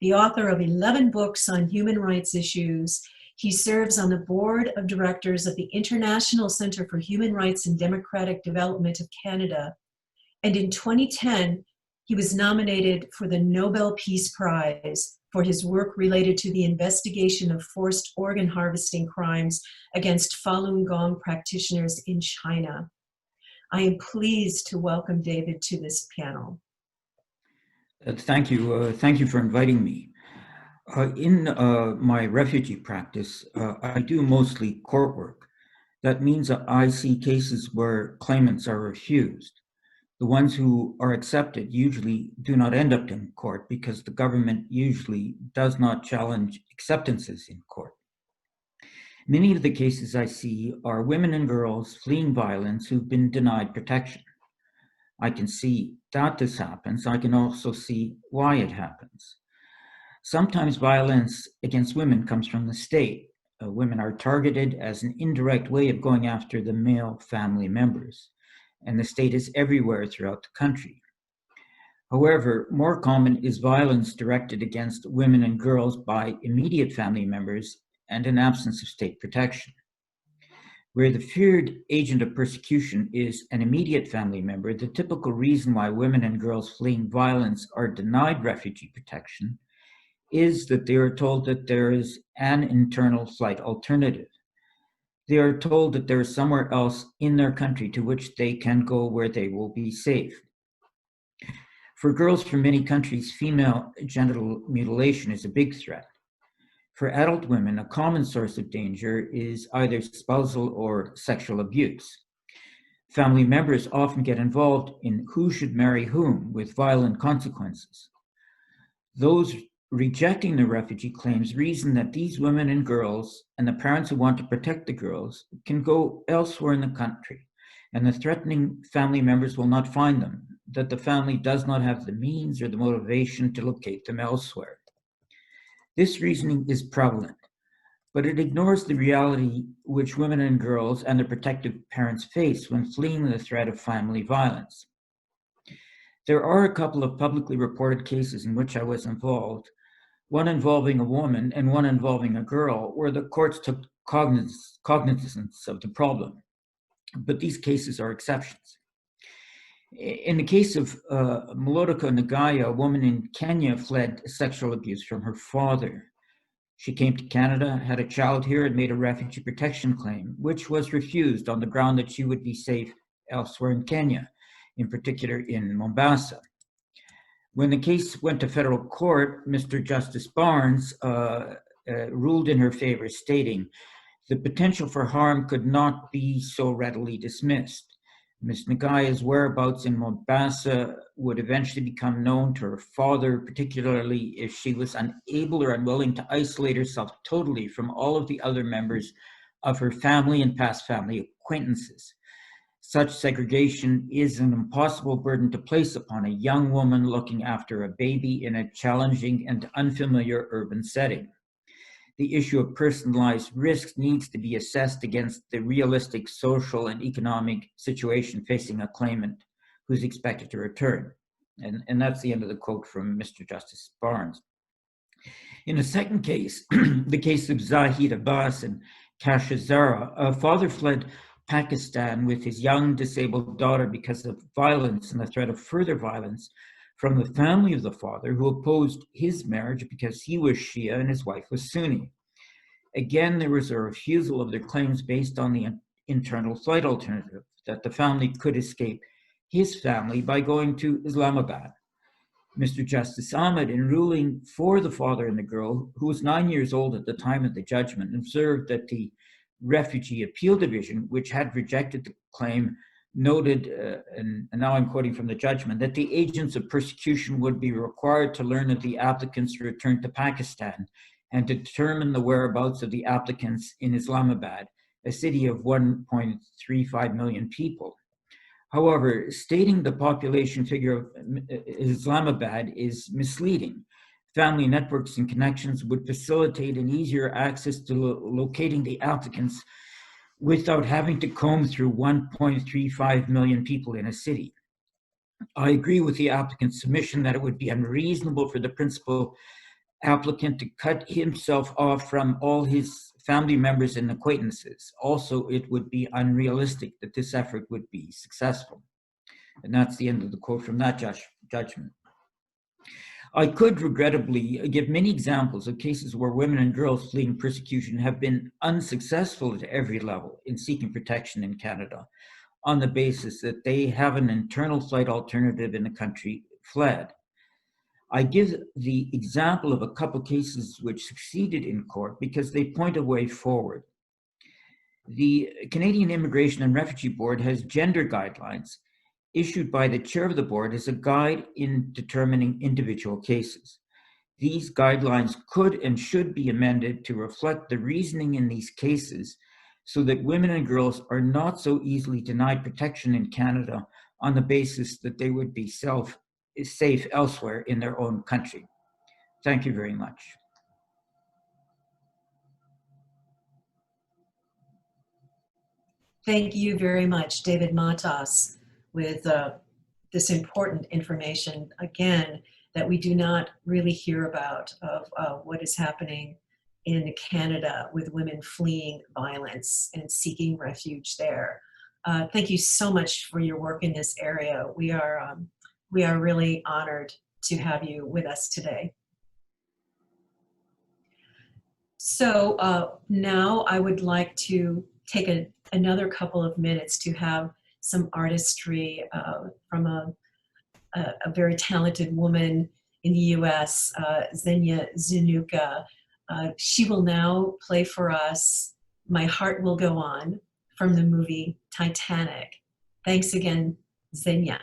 The author of 11 books on human rights issues, he serves on the board of directors of the International Centre for Human Rights and Democratic Development of Canada. And in 2010, he was nominated for the Nobel Peace Prize for his work related to the investigation of forced organ harvesting crimes against Falun Gong practitioners in China. I am pleased to welcome David to this panel. Thank you. Thank you for inviting me. In my refugee practice, I do mostly court work. That means that I see cases where claimants are refused. The ones who are accepted usually do not end up in court because the government usually does not challenge acceptances in court. Many of the cases I see are women and girls fleeing violence who've been denied protection. I can see that this happens. I can also see why it happens. Sometimes violence against women comes from the state. Women are targeted as an indirect way of going after the male family members, and the state is everywhere throughout the country. However, more common is violence directed against women and girls by immediate family members and an absence of state protection. Where the feared agent of persecution is an immediate family member, the typical reason why women and girls fleeing violence are denied refugee protection is that they are told that there is an internal flight alternative. They are told that there is somewhere else in their country to which they can go where they will be safe. For girls from many countries, female genital mutilation is a big threat. For adult women, a common source of danger is either spousal or sexual abuse. Family members often get involved in who should marry whom with violent consequences. Those rejecting the refugee claims reason that these women and girls and the parents who want to protect the girls can go elsewhere in the country, and the threatening family members will not find them, that the family does not have the means or the motivation to locate them elsewhere. This reasoning is prevalent, but it ignores the reality which women and girls and their protective parents face when fleeing the threat of family violence. There are a couple of publicly reported cases in which I was involved one involving a woman and one involving a girl, where the courts took cognizance of the problem. But these cases are exceptions. In the case of Mlodika Nagaya, a woman in Kenya fled sexual abuse from her father. She came to Canada, had a child here, and made a refugee protection claim, which was refused on the ground that she would be safe elsewhere in Kenya, in particular in Mombasa. When the case went to federal court, Mr. Justice Barnes ruled in her favor, stating, the potential for harm could not be so readily dismissed. Ms. Nagaya's whereabouts in Mombasa would eventually become known to her father, particularly if she was unable or unwilling to isolate herself totally from all of the other members of her family and past family acquaintances. Such segregation is an impossible burden to place upon a young woman looking after a baby in a challenging and unfamiliar urban setting. The issue of personalized risks needs to be assessed against the realistic social and economic situation facing a claimant who's expected to return. And that's the end of the quote from Mr. Justice Barnes. In the second case, the case of Zahid Abbas and Kasha Zara, a father fled Pakistan with his young disabled daughter because of violence and the threat of further violence from the family of the father, who opposed his marriage because he was Shia and his wife was Sunni. Again, there was a refusal of their claims based on the internal flight alternative, that the family could escape his family by going to Islamabad. Mr. Justice Ahmed, in ruling for the father and the girl, who was 9 years old at the time of the judgment, observed that the Refugee Appeal Division, which had rejected the claim, noted, and now I'm quoting from the judgment, that the agents of persecution would be required to learn of the applicants' return to Pakistan and to determine the whereabouts of the applicants in Islamabad, a city of 1.35 million people. However, stating the population figure of Islamabad is misleading. Family networks and connections would facilitate an easier access to locating the applicants without having to comb through 1.35 million people in a city. I agree with the applicant's submission that it would be unreasonable for the principal applicant to cut himself off from all his family members and acquaintances. Also, it would be unrealistic that this effort would be successful. And that's the end of the quote from that judgment. I could regrettably give many examples of cases where women and girls fleeing persecution have been unsuccessful at every level in seeking protection in Canada on the basis that they have an internal flight alternative in the country fled. I give the example of a couple cases which succeeded in court because they point a way forward. The Canadian Immigration and Refugee Board has gender guidelines issued by the chair of the board as a guide in determining individual cases. These guidelines could and should be amended to reflect the reasoning in these cases so that women and girls are not so easily denied protection in Canada on the basis that they would be safe elsewhere in their own country. Thank you very much. Thank you very much, David Matas, with this important information, again, that we do not really hear about of what is happening in Canada with women fleeing violence and seeking refuge there. Thank you so much for your work in this area. We are really honored to have you with us today. So now I would like to take another couple of minutes to have some artistry from a very talented woman in the US, Xenia Zinuka. She will now play for us My Heart Will Go On from the movie Titanic. Thanks again, Xenia.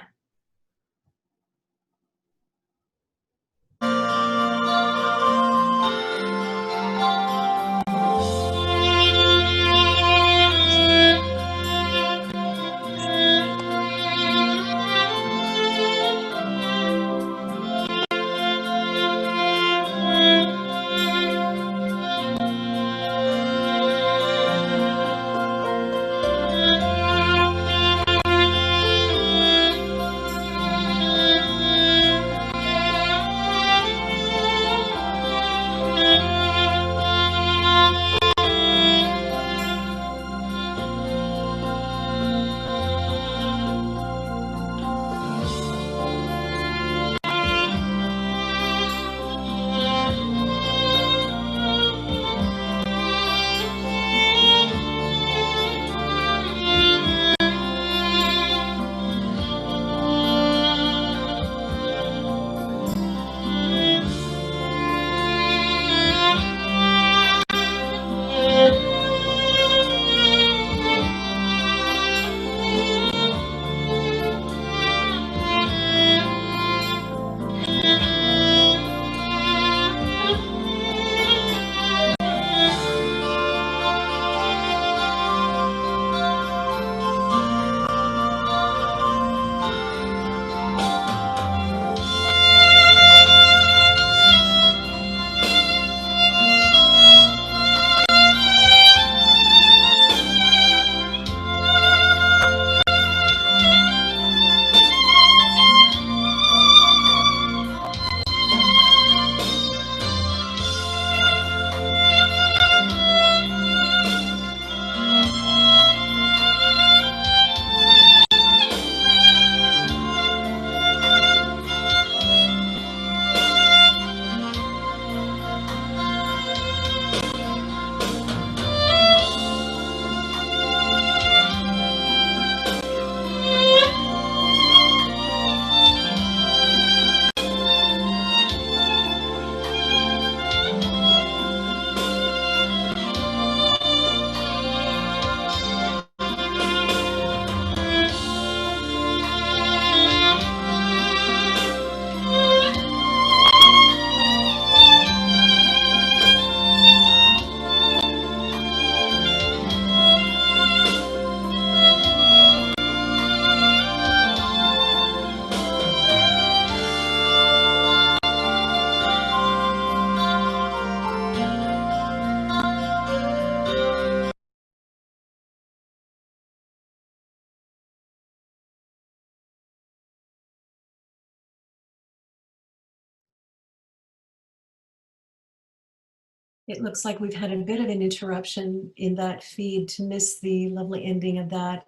It looks like we've had a bit of an interruption in that feed to miss the lovely ending of that.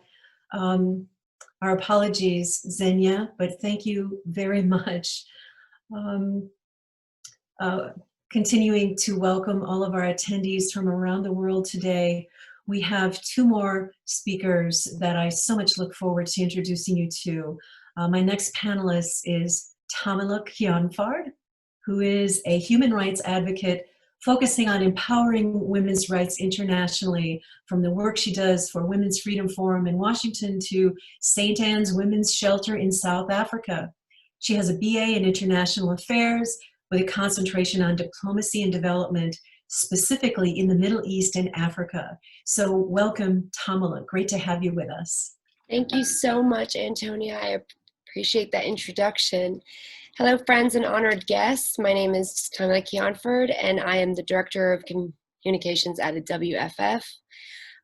Our apologies, Xenia, but thank you very much. Continuing to welcome all of our attendees from around the world today. We have two more speakers that I so much look forward to introducing you to. My next panelist is Tamila Kionfard, who is a human rights advocate focusing on empowering women's rights internationally, from the work she does for Women's Freedom Forum in Washington to St. Anne's Women's Shelter in South Africa. She has a BA in International Affairs with a concentration on diplomacy and development, specifically in the Middle East and Africa. So welcome, Tamila. Great to have you with us. Thank you so much, Antonia. I appreciate that introduction. Hello, friends and honored guests. My name is Tamila Kionfard, and I am the Director of Communications at the WFF.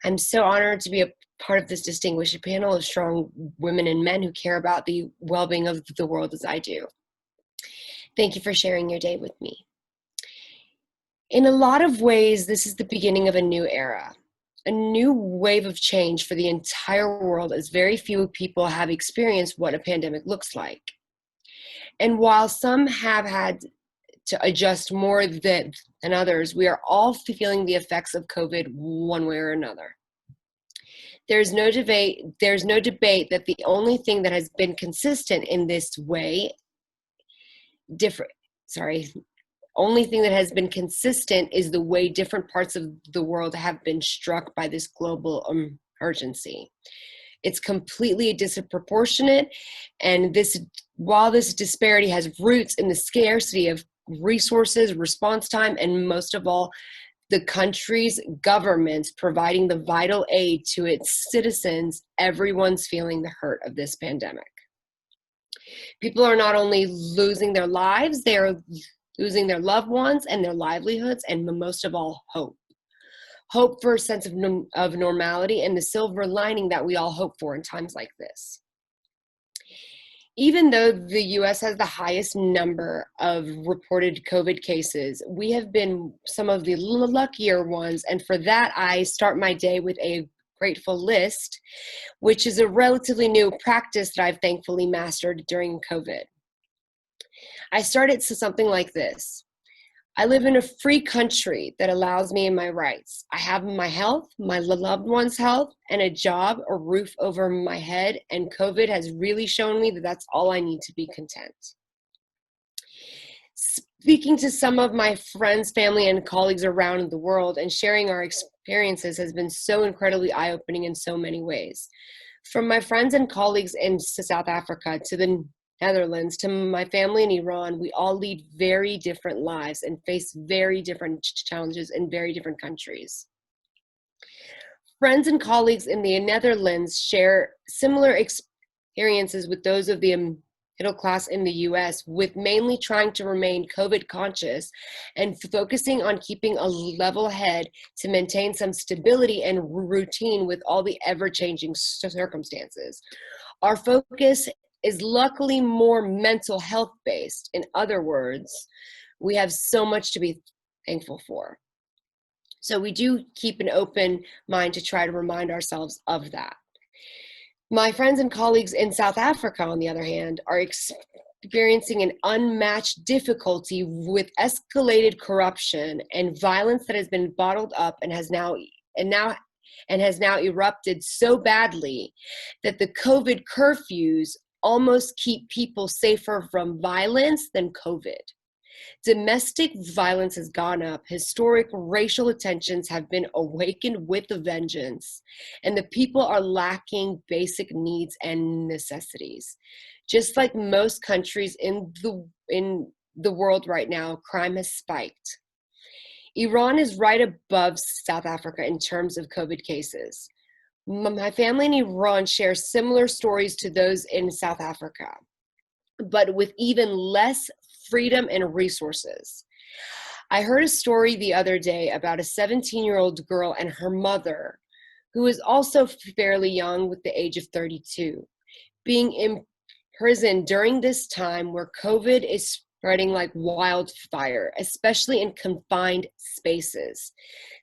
I'm so honored to be a part of this distinguished panel of strong women and men who care about the well-being of the world as I do. Thank you for sharing your day with me. In a lot of ways, this is the beginning of a new era, a new wave of change for the entire world, as very few people have experienced what a pandemic looks like. And while some have had to adjust more than others, we are all feeling the effects of COVID one way or another. There's no debate that the only thing that has been consistent in this way, only thing that has been consistent is the way different parts of the world have been struck by this global emergency. It's completely disproportionate, and while this disparity has roots in the scarcity of resources, response time, and most of all, the country's governments providing the vital aid to its citizens, everyone's feeling the hurt of this pandemic. People are not only losing their lives, they are losing their loved ones and their livelihoods, and most of all, hope. Hope for a sense of normality and the silver lining that we all hope for in times like this. Even though the US has the highest number of reported COVID cases, we have been some of the luckier ones, and for that I start my day with a grateful list, which is a relatively new practice that I've thankfully mastered during COVID. I started something like this. I live in a free country that allows me in my rights. I have my health, my loved one's health, and a job, a roof over my head, and COVID has really shown me that that's all I need to be content. Speaking to some of my friends, family, and colleagues around the world and sharing our experiences has been so incredibly eye-opening in so many ways. From my friends and colleagues in South Africa to the Netherlands, to my family in Iran, we all lead very different lives and face very different challenges in very different countries. Friends and colleagues in the Netherlands share similar experiences with those of the middle class in the US, with mainly trying to remain COVID conscious and focusing on keeping a level head to maintain some stability and routine with all the ever-changing circumstances. Our focus is luckily more mental health based. In other words, we have so much to be thankful for. So we do keep an open mind to try to remind ourselves of that. My friends and colleagues in South Africa, on the other hand, are experiencing an unmatched difficulty with escalated corruption and violence that has been bottled up and has now erupted so badly that the COVID curfews almost keep people safer from violence than COVID. Domestic violence has gone up, historic racial tensions have been awakened with a vengeance, and the people are lacking basic needs and necessities. Just like most countries in the world right now, crime has spiked. Iran is right above South Africa in terms of COVID cases. My family in Iran shares similar stories to those in South Africa, but with even less freedom and resources. I heard a story the other day about a 17-year-old girl and her mother, who is also fairly young with the age of 32, being imprisoned during this time where COVID is spreading like wildfire, especially in confined spaces.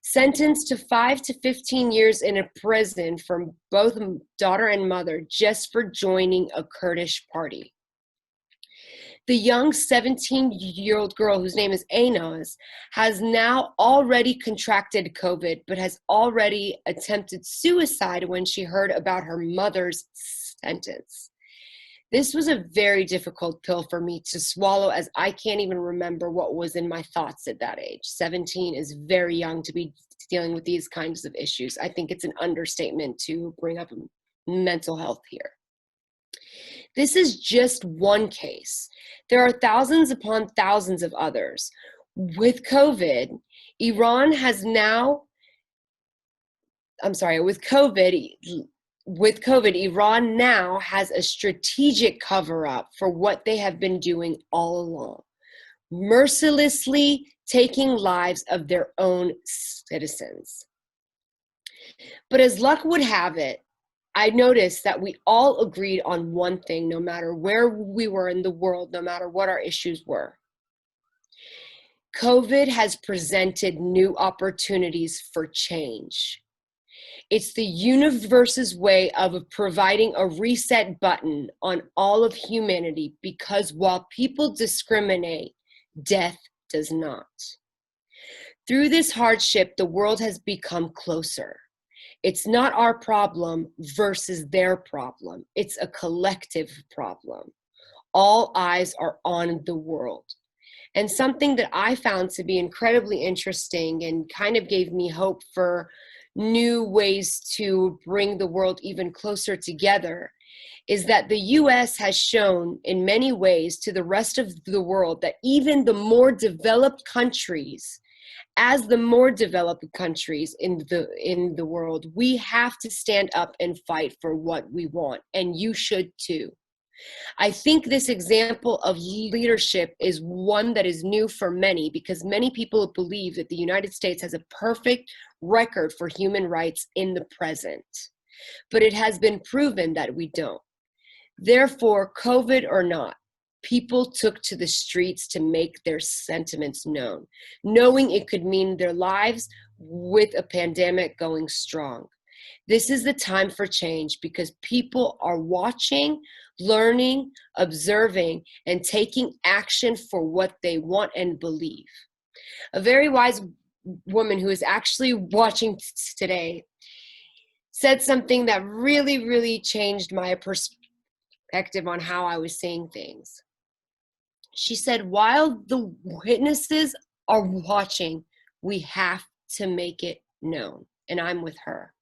Sentenced to 5 to 15 years in a prison from both daughter and mother just for joining a Kurdish party. The young 17-year-old girl, whose name is Aynaz, has now already contracted COVID, but has already attempted suicide when she heard about her mother's sentence. This was a very difficult pill for me to swallow, as I can't even remember what was in my thoughts at that age. 17 is very young to be dealing with these kinds of issues. I think it's an understatement to bring up mental health here. This is just one case. There are thousands upon thousands of others. With COVID, Iran now has a strategic cover-up for what they have been doing all along, mercilessly taking lives of their own citizens. But as luck would have it, I noticed that we all agreed on one thing, no matter where we were in the world, no matter what our issues were. COVID has presented new opportunities for change. It's the universe's way of providing a reset button on all of humanity, because while people discriminate, death does not. Through this hardship, the world has become closer. It's not our problem versus their problem. It's a collective problem. All eyes are on the world. And something that I found to be incredibly interesting and kind of gave me hope for new ways to bring the world even closer together is that the US has shown in many ways to the rest of the world that even the more developed countries, as the more developed countries in the world, we have to stand up and fight for what we want, and you should too. I think this example of leadership is one that is new for many, because many people believe that the United States has a perfect record for human rights in the present, but it has been proven that we don't. Therefore, COVID or not, people took to the streets to make their sentiments known, knowing it could mean their lives with a pandemic going strong. This is the time for change, because people are watching, learning, observing, and taking action for what they want and believe. A very wise woman who is actually watching today said something that really, really changed my perspective on how I was seeing things. She said, while the witnesses are watching, we have to make it known. And I'm with her.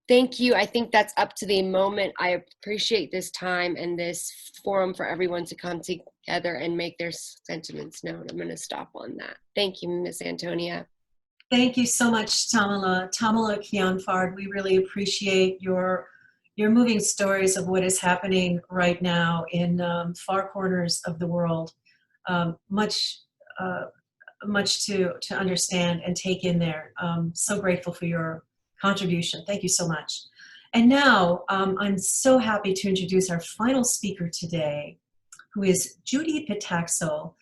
Thank you. I think that's up to the moment. I appreciate this time and this forum for everyone to come together and make their sentiments known. I'm going to stop on that. Thank you, Ms. Antonia. Thank you so much, Tamala Kianfard. We really appreciate your moving stories of what is happening right now in far corners of the world. Much to understand and take in there. So grateful for your contribution. Thank you so much. And now I'm so happy to introduce our final speaker today, who is Judy Pitaxel.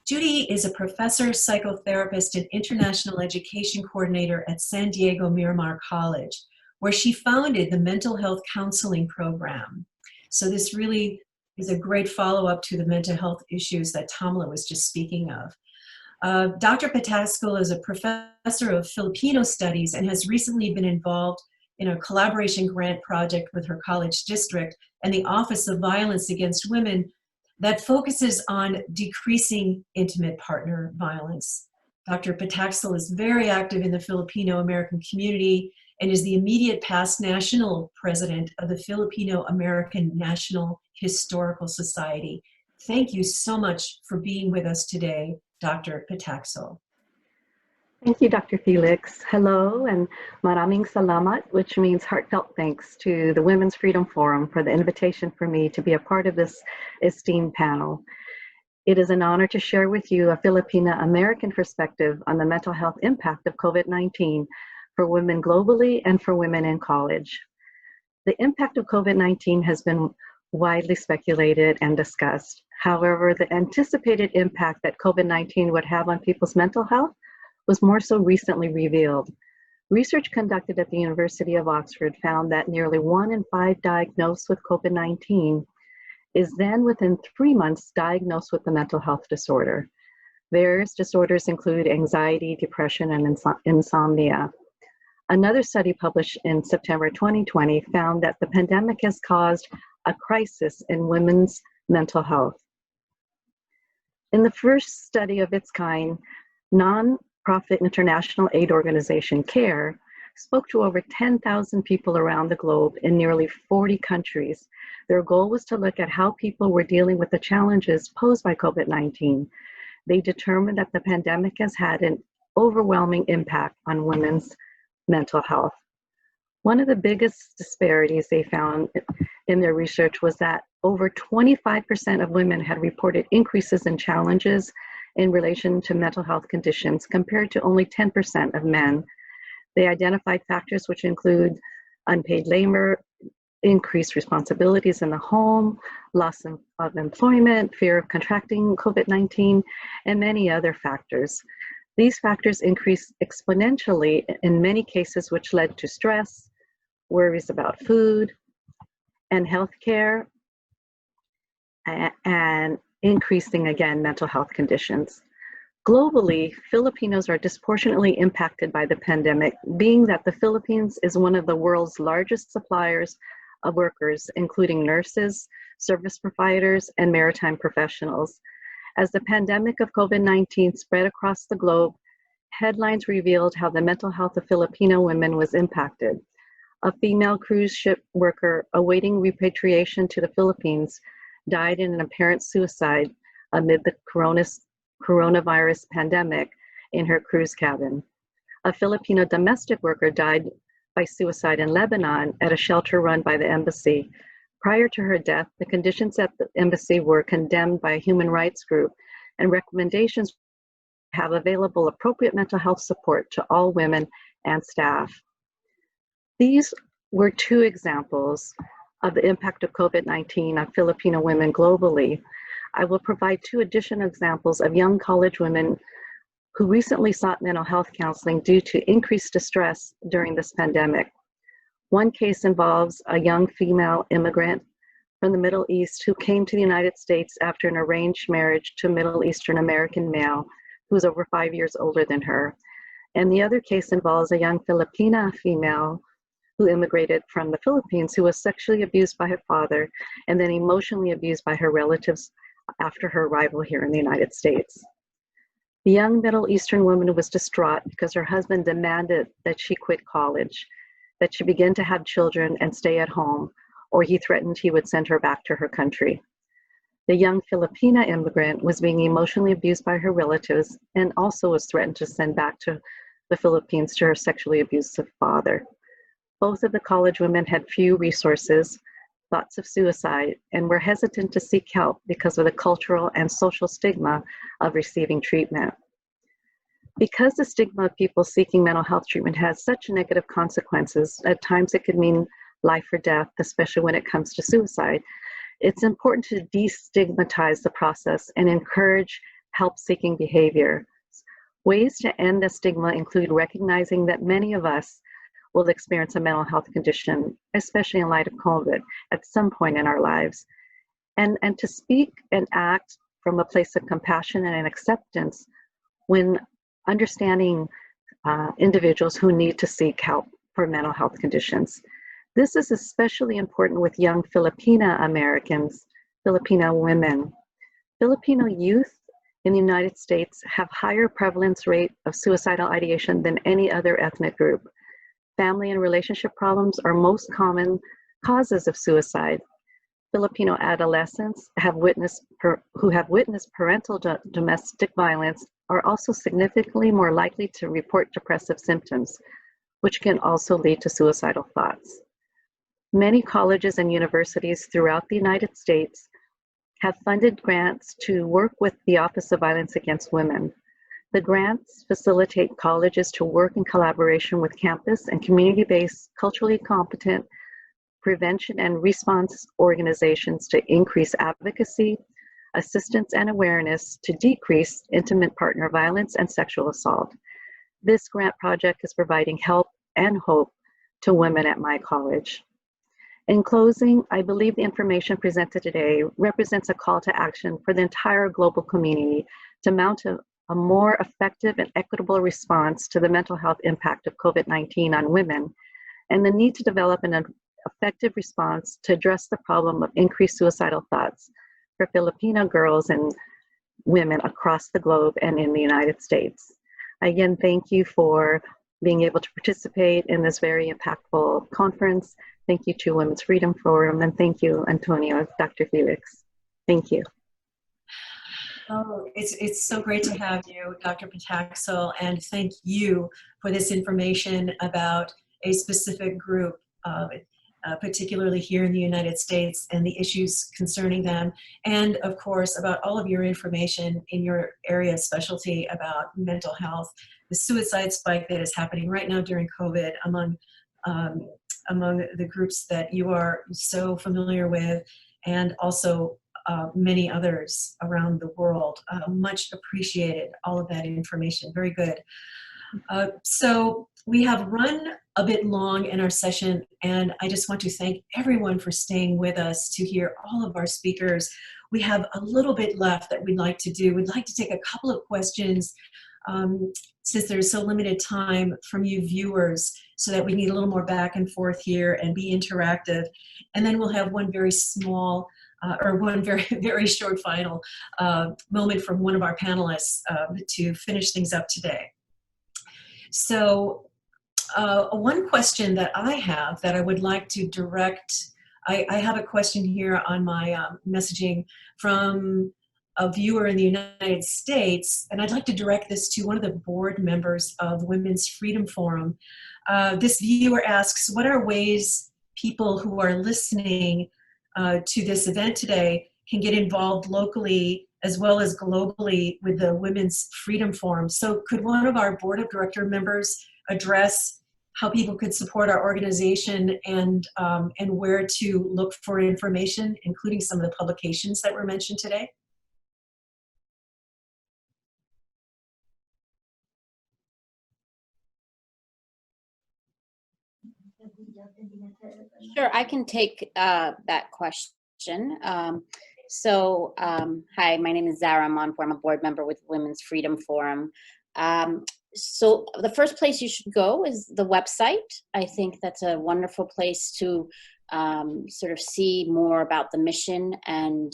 Judy is a professor, psychotherapist, and international education coordinator at San Diego Miramar College, where she founded the mental health counseling program. So this really is a great follow-up to the mental health issues that Tamala was just speaking of. Dr. Pitaxel is a professor of Filipino studies and has recently been involved in a collaboration grant project with her college district and the Office of Violence Against Women that focuses on decreasing intimate partner violence. Dr. Pitaxel is very active in the Filipino American community and is the immediate past national president of the Filipino American National Historical Society. Thank you so much for being with us today, Dr. Pitaxel. Thank you, Dr. Felix. Hello, and maraming salamat, which means heartfelt thanks to the Women's Freedom Forum for the invitation for me to be a part of this esteemed panel. It is an honor to share with you a Filipina American perspective on the mental health impact of COVID-19 for women globally and for women in college. The impact of COVID-19 has been widely speculated and discussed. However, the anticipated impact that COVID-19 would have on people's mental health was more so recently revealed. Research conducted at the University of Oxford found that nearly 1 in 5 diagnosed with COVID-19 is then within 3 months diagnosed with a mental health disorder. Various disorders include anxiety, depression, and insomnia. Another study published in September 2020 found that the pandemic has caused a crisis in women's mental health. In the first study of its kind, non-profit international aid organization CARE spoke to over 10,000 people around the globe in nearly 40 countries. Their goal was to look at how people were dealing with the challenges posed by COVID-19. They determined that the pandemic has had an overwhelming impact on women's mental health. One of the biggest disparities they found in their research was that over 25% of women had reported increases in challenges in relation to mental health conditions compared to only 10% of men. They identified factors which include unpaid labor, increased responsibilities in the home, loss of employment, fear of contracting COVID-19, and many other factors. These factors increased exponentially in many cases, which led to stress, worries about food and healthcare, and increasing, again, mental health conditions. Globally, Filipinos are disproportionately impacted by the pandemic, being that the Philippines is one of the world's largest suppliers of workers, including nurses, service providers, and maritime professionals. As the pandemic of COVID-19 spread across the globe, headlines revealed how the mental health of Filipino women was impacted. A female cruise ship worker awaiting repatriation to the Philippines died in an apparent suicide amid the coronavirus pandemic in her cruise cabin. A Filipino domestic worker died by suicide in Lebanon at a shelter run by the embassy. Prior to her death, the conditions at the embassy were condemned by a human rights group, and recommendations have available appropriate mental health support to all women and staff. These were 2 examples of the impact of COVID-19 on Filipino women globally. I will provide 2 additional examples of young college women who recently sought mental health counseling due to increased distress during this pandemic. One case involves a young female immigrant from the Middle East who came to the United States after an arranged marriage to a Middle Eastern American male who was over 5 years older than her. And the other case involves a young Filipina female who immigrated from the Philippines who was sexually abused by her father and then emotionally abused by her relatives after her arrival here in the United States. The young Middle Eastern woman was distraught because her husband demanded that she quit college, that she begin to have children and stay at home, or he threatened he would send her back to her country. The young Filipina immigrant was being emotionally abused by her relatives and also was threatened to send back to the Philippines to her sexually abusive father. Both of the college women had few resources, thoughts of suicide, and were hesitant to seek help because of the cultural and social stigma of receiving treatment. Because the stigma of people seeking mental health treatment has such negative consequences, at times it could mean life or death, especially when it comes to suicide, it's important to destigmatize the process and encourage help-seeking behavior. Ways to end the stigma include recognizing that many of us will experience a mental health condition, especially in light of COVID, at some point in our lives. And to speak and act from a place of compassion and acceptance when understanding individuals who need to seek help for mental health conditions. This is especially important with young Filipina Americans, Filipino women. Filipino youth in the United States have higher prevalence rate of suicidal ideation than any other ethnic group. Family and relationship problems are most common causes of suicide. Filipino adolescents who have witnessed parental domestic violence are also significantly more likely to report depressive symptoms, which can also lead to suicidal thoughts. Many colleges and universities throughout the United States have funded grants to work with the Office of Violence Against Women. The grants facilitate colleges to work in collaboration with campus and community-based, culturally competent prevention and response organizations to increase advocacy, assistance, and awareness to decrease intimate partner violence and sexual assault. This grant project is providing help and hope to women at my college. In closing, I believe the information presented today represents a call to action for the entire global community to mount a more effective and equitable response to the mental health impact of COVID-19 on women, and the need to develop an effective response to address the problem of increased suicidal thoughts for Filipino girls and women across the globe and in the United States. Again, thank you for being able to participate in this very impactful conference. Thank you to Women's Freedom Forum, and thank you, Antonio, Dr. Felix. Thank you. Oh, it's so great to have you, Dr. Pataxil, and thank you for this information about a specific group, particularly here in the United States, and the issues concerning them, and of course about all of your information in your area of specialty about mental health, the suicide spike that is happening right now during COVID among the groups that you are so familiar with, and also many others around the world. Much appreciated, all of that information. Very good. So we have run a bit long in our session, and I just want to thank everyone for staying with us to hear all of our speakers. We have a little bit left that we'd like to do. We'd like to take a couple of questions since there's so limited time from you viewers, so that we need a little more back and forth here and be interactive. And then we'll have one very small or one very short final moment from one of our panelists to finish things up today. So one question that I have that I would like to direct, I have a question here on my messaging from a viewer in the United States, and I'd like to direct this to one of the board members of Women's Freedom Forum. This viewer asks, what are ways people who are listening to this event today can get involved locally as well as globally with the Women's Freedom Forum? So could one of our board of director members address how people could support our organization and where to look for information, including some of the publications that were mentioned today? Sure, I can take that question. Hi, my name is Zara Monfort. I'm a board member with Women's Freedom Forum. So the first place you should go is the website. I think that's a wonderful place to sort of see more about the mission and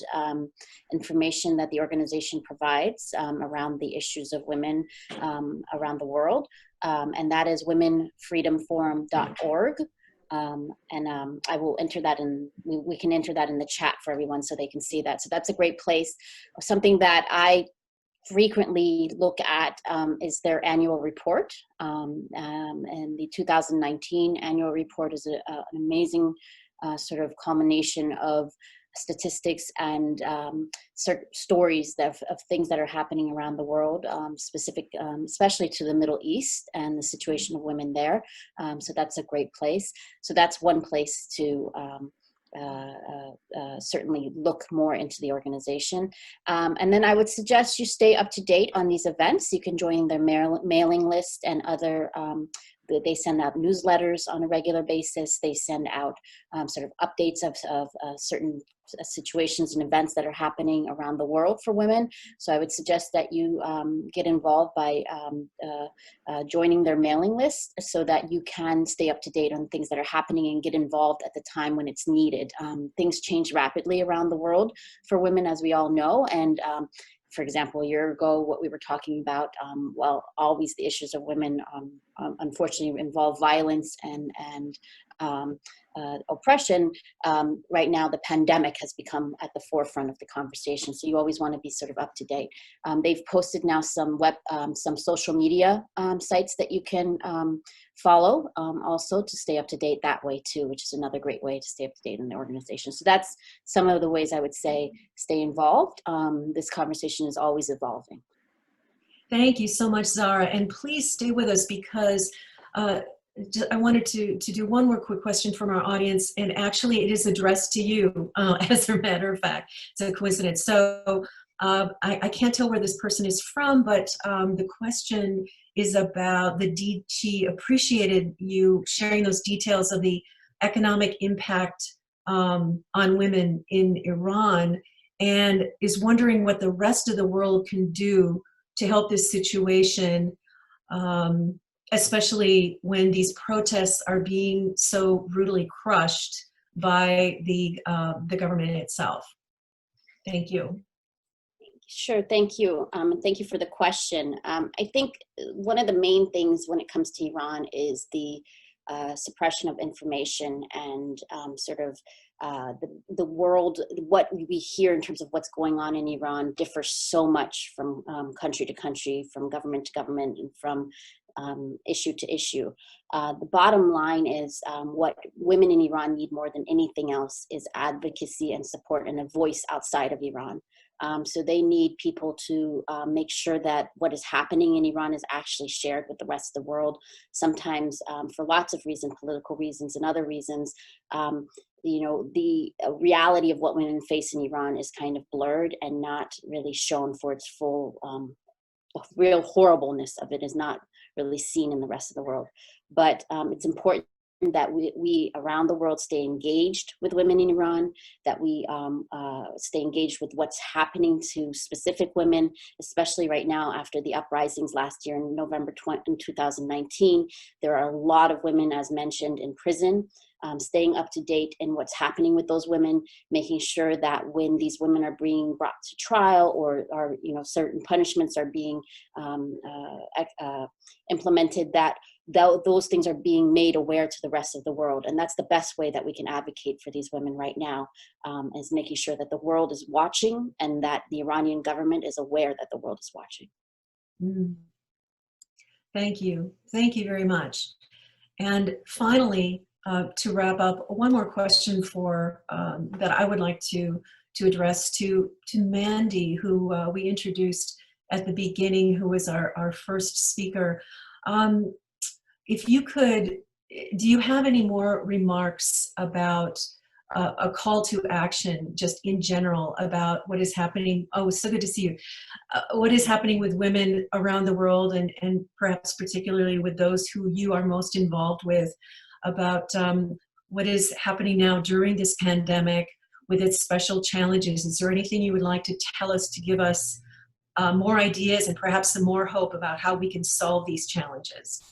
information that the organization provides around the issues of women around the world. And that is womenfreedomforum.org. I will enter that in, we can enter that in the chat for everyone so they can see that. So that's a great place. Something that I frequently look at is their annual report. And the 2019 annual report is an amazing sort of culmination of statistics and certain stories of things that are happening around the world, specific, especially to the Middle East and the situation of women there. So that's a great place. So that's one place to certainly look more into the organization. And then I would suggest you stay up to date on these events. You can join their mailing list and other, they send out newsletters on a regular basis. They send out sort of updates of certain situations and events that are happening around the world for women. So I would suggest that you get involved by joining their mailing list so that you can stay up to date on things that are happening and get involved at the time when it's needed. Things change rapidly around the world for women, as we all know. And for example, a year ago, what we were talking about, well, always the issues of women unfortunately involve violence and oppression. Right now, the pandemic has become at the forefront of the conversation. So you always want to be sort of up to date. They've posted now some some social media sites that you can follow also to stay up to date that way too, which is another great way to stay up to date in the organization. So that's some of the ways I would say stay involved. This conversation is always evolving. Thank you so much, Zara. And please stay with us because I wanted to do one more quick question from our audience, and actually it is addressed to you, as a matter of fact. It's a coincidence. So I can't tell where this person is from, but the question is about she appreciated you sharing those details of the economic impact on women in Iran, and is wondering what the rest of the world can do to help this situation, especially when these protests are being so brutally crushed by the government itself. Thank you. Sure, thank you. And thank you for the question. I think one of the main things when it comes to Iran is the suppression of information and sort of the world, what we hear in terms of what's going on in Iran differs so much from country to country, from government to government, and from issue to issue. The bottom line is what women in Iran need more than anything else is advocacy and support and a voice outside of Iran. So they need people to make sure that what is happening in Iran is actually shared with the rest of the world. Sometimes for lots of reasons, political reasons and other reasons, you know, the reality of what women face in Iran is kind of blurred and not really shown for its full, real horribleness of it is not really seen in the rest of the world. But it's important that we around the world stay engaged with women in Iran, that we stay engaged with what's happening to specific women, especially right now after the uprisings last year in November 2019. There are a lot of women, as mentioned, in prison. Staying up to date in what's happening with those women, making sure that when these women are being brought to trial or you know, certain punishments are being implemented, that those things are being made aware to the rest of the world. And that's the best way that we can advocate for these women right now, is making sure that the world is watching and that the Iranian government is aware that the world is watching. Thank you. Thank you very much. And finally, to wrap up, one more question for that I would like to address to Mandy, who we introduced at the beginning, who was our first speaker. If you could, do you have any more remarks about a call to action, just in general, about what is happening? Oh, so good to see you. What is happening with women around the world, and perhaps particularly with those who you are most involved with, about what is happening now during this pandemic with its special challenges? Is there anything you would like to tell us to give us more ideas and perhaps some more hope about how we can solve these challenges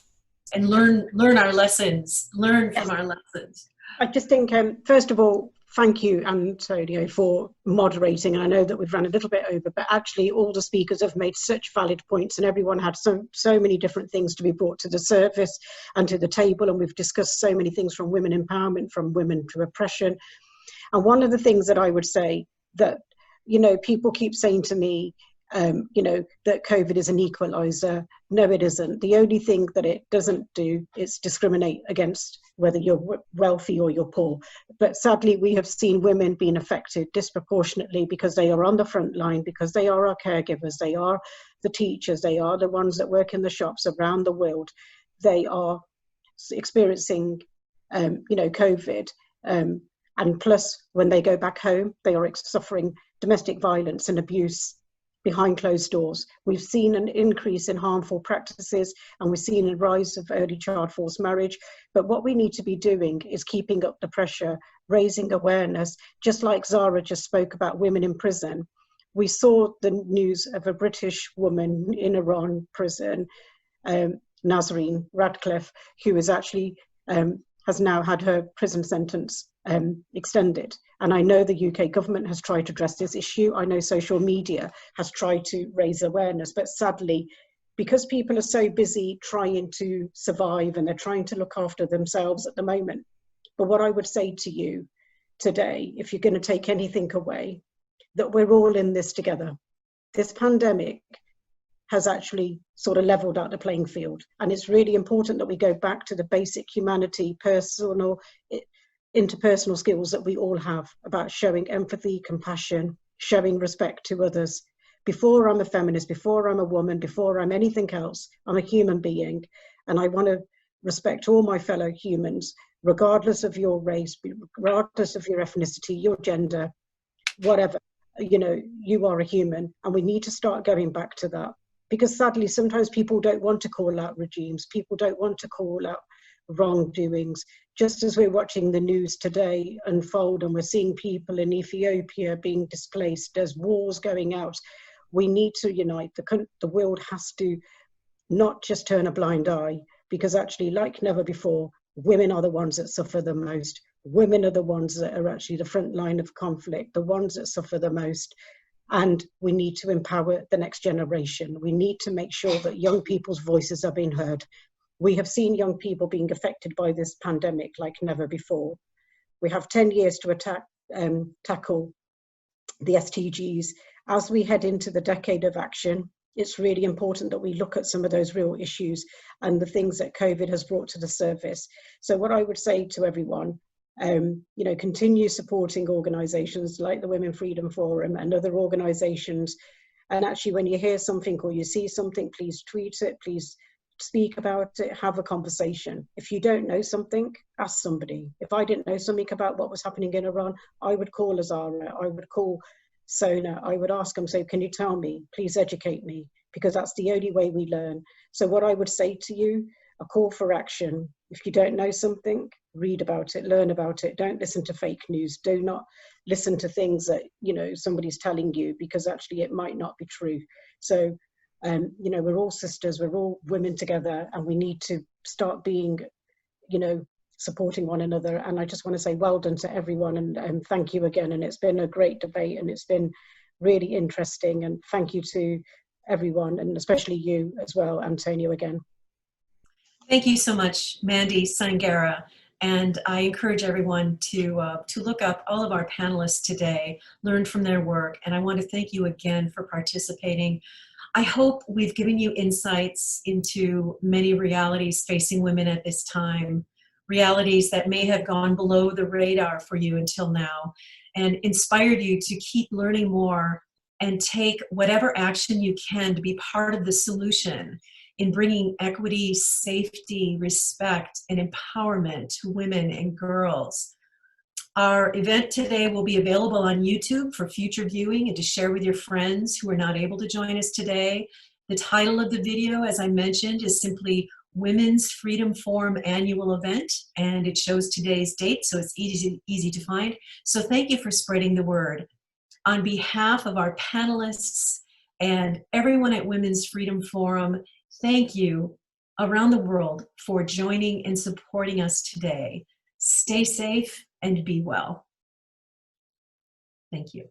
and learn our lessons, learn from our lessons? I just think, first of all, thank you, Antonio, for moderating. I know that we've run a little bit over, but actually all the speakers have made such valid points, and everyone had so many different things to be brought to the surface and to the table. And we've discussed so many things, from women empowerment, from women to oppression. And one of the things that I would say that, you know, people keep saying to me, you know, that COVID is an equalizer. No, it isn't. The only thing that it doesn't do is discriminate against whether you're wealthy or you're poor. But sadly, we have seen women being affected disproportionately because they are on the front line, because they are our caregivers, they are the teachers, they are the ones that work in the shops around the world. They are experiencing, you know, COVID. And plus, when they go back home, they are suffering domestic violence and abuse behind closed doors. We've seen an increase in harmful practices, and we've seen a rise of early child forced marriage. But what we need to be doing is keeping up the pressure, raising awareness, just like Zara just spoke about women in prison. We saw the news of a British woman in Iran prison, Nasreen Radcliffe, who is actually has now had her prison sentence extended. And I know the UK government has tried to address this issue. I know social media has tried to raise awareness, but sadly, because people are so busy trying to survive and they're trying to look after themselves at the moment. But what I would say to you today, if you're going to take anything away, that we're all in this together. This pandemic has actually sort of leveled out the playing field. And it's really important that we go back to the basic humanity, personal, interpersonal skills that we all have about showing empathy, compassion, showing respect to others. Before I'm a feminist, before I'm a woman, before I'm anything else, I'm a human being. And I want to respect all my fellow humans, regardless of your race, regardless of your ethnicity, your gender, whatever. You know, you are a human, and we need to start going back to that. Because sadly, sometimes people don't want to call out regimes. People don't want to call out wrongdoings. Just as we're watching the news today unfold and we're seeing people in Ethiopia being displaced, there's wars going out, we need to unite. The world has to not just turn a blind eye, because actually, like never before, women are the ones that suffer the most. Women are the ones that are actually the front line of conflict, the ones that suffer the most. And we need to empower the next generation. We need to make sure that young people's voices are being heard. We have seen young people being affected by this pandemic like never before. We have 10 years to tackle the SDGs. As we head into the decade of action, it's really important that we look at some of those real issues and the things that COVID has brought to the surface. So what I would say to everyone, you know, continue supporting organizations like the Women Freedom Forum and other organizations. And actually, when you hear something or you see something, please tweet it, please speak about it, have a conversation. If you don't know something, ask somebody. If I didn't know something about what was happening in Iran, I would call Azara, I would call Sona, I would ask them, say, can you tell me, please educate me, because that's the only way we learn. So what I would say to you, a call for action. If you don't know something, read about it, learn about it. Don't listen to fake news. Do not listen to things that, you know, somebody's telling you, because actually it might not be true. So, you know, we're all sisters, we're all women together, and we need to start being, you know, supporting one another. And I just want to say well done to everyone, and thank you again. And it's been a great debate, and it's been really interesting. And thank you to everyone, and especially you as well, Antonio, again. Thank you so much, Mandy Sangara. And I encourage everyone to look up all of our panelists today, learn from their work. And I want to thank you again for participating. I hope we've given you insights into many realities facing women at this time, realities that may have gone below the radar for you until now, and inspired you to keep learning more and take whatever action you can to be part of the solution in bringing equity, safety, respect, and empowerment to women and girls. Our event today will be available on YouTube for future viewing and to share with your friends who are not able to join us today. The title of the video, as I mentioned, is simply Women's Freedom Forum Annual Event, and it shows today's date, so it's easy to find. So thank you for spreading the word. On behalf of our panelists and everyone at Women's Freedom Forum, thank you around the world for joining and supporting us today. Stay safe and be well. Thank you.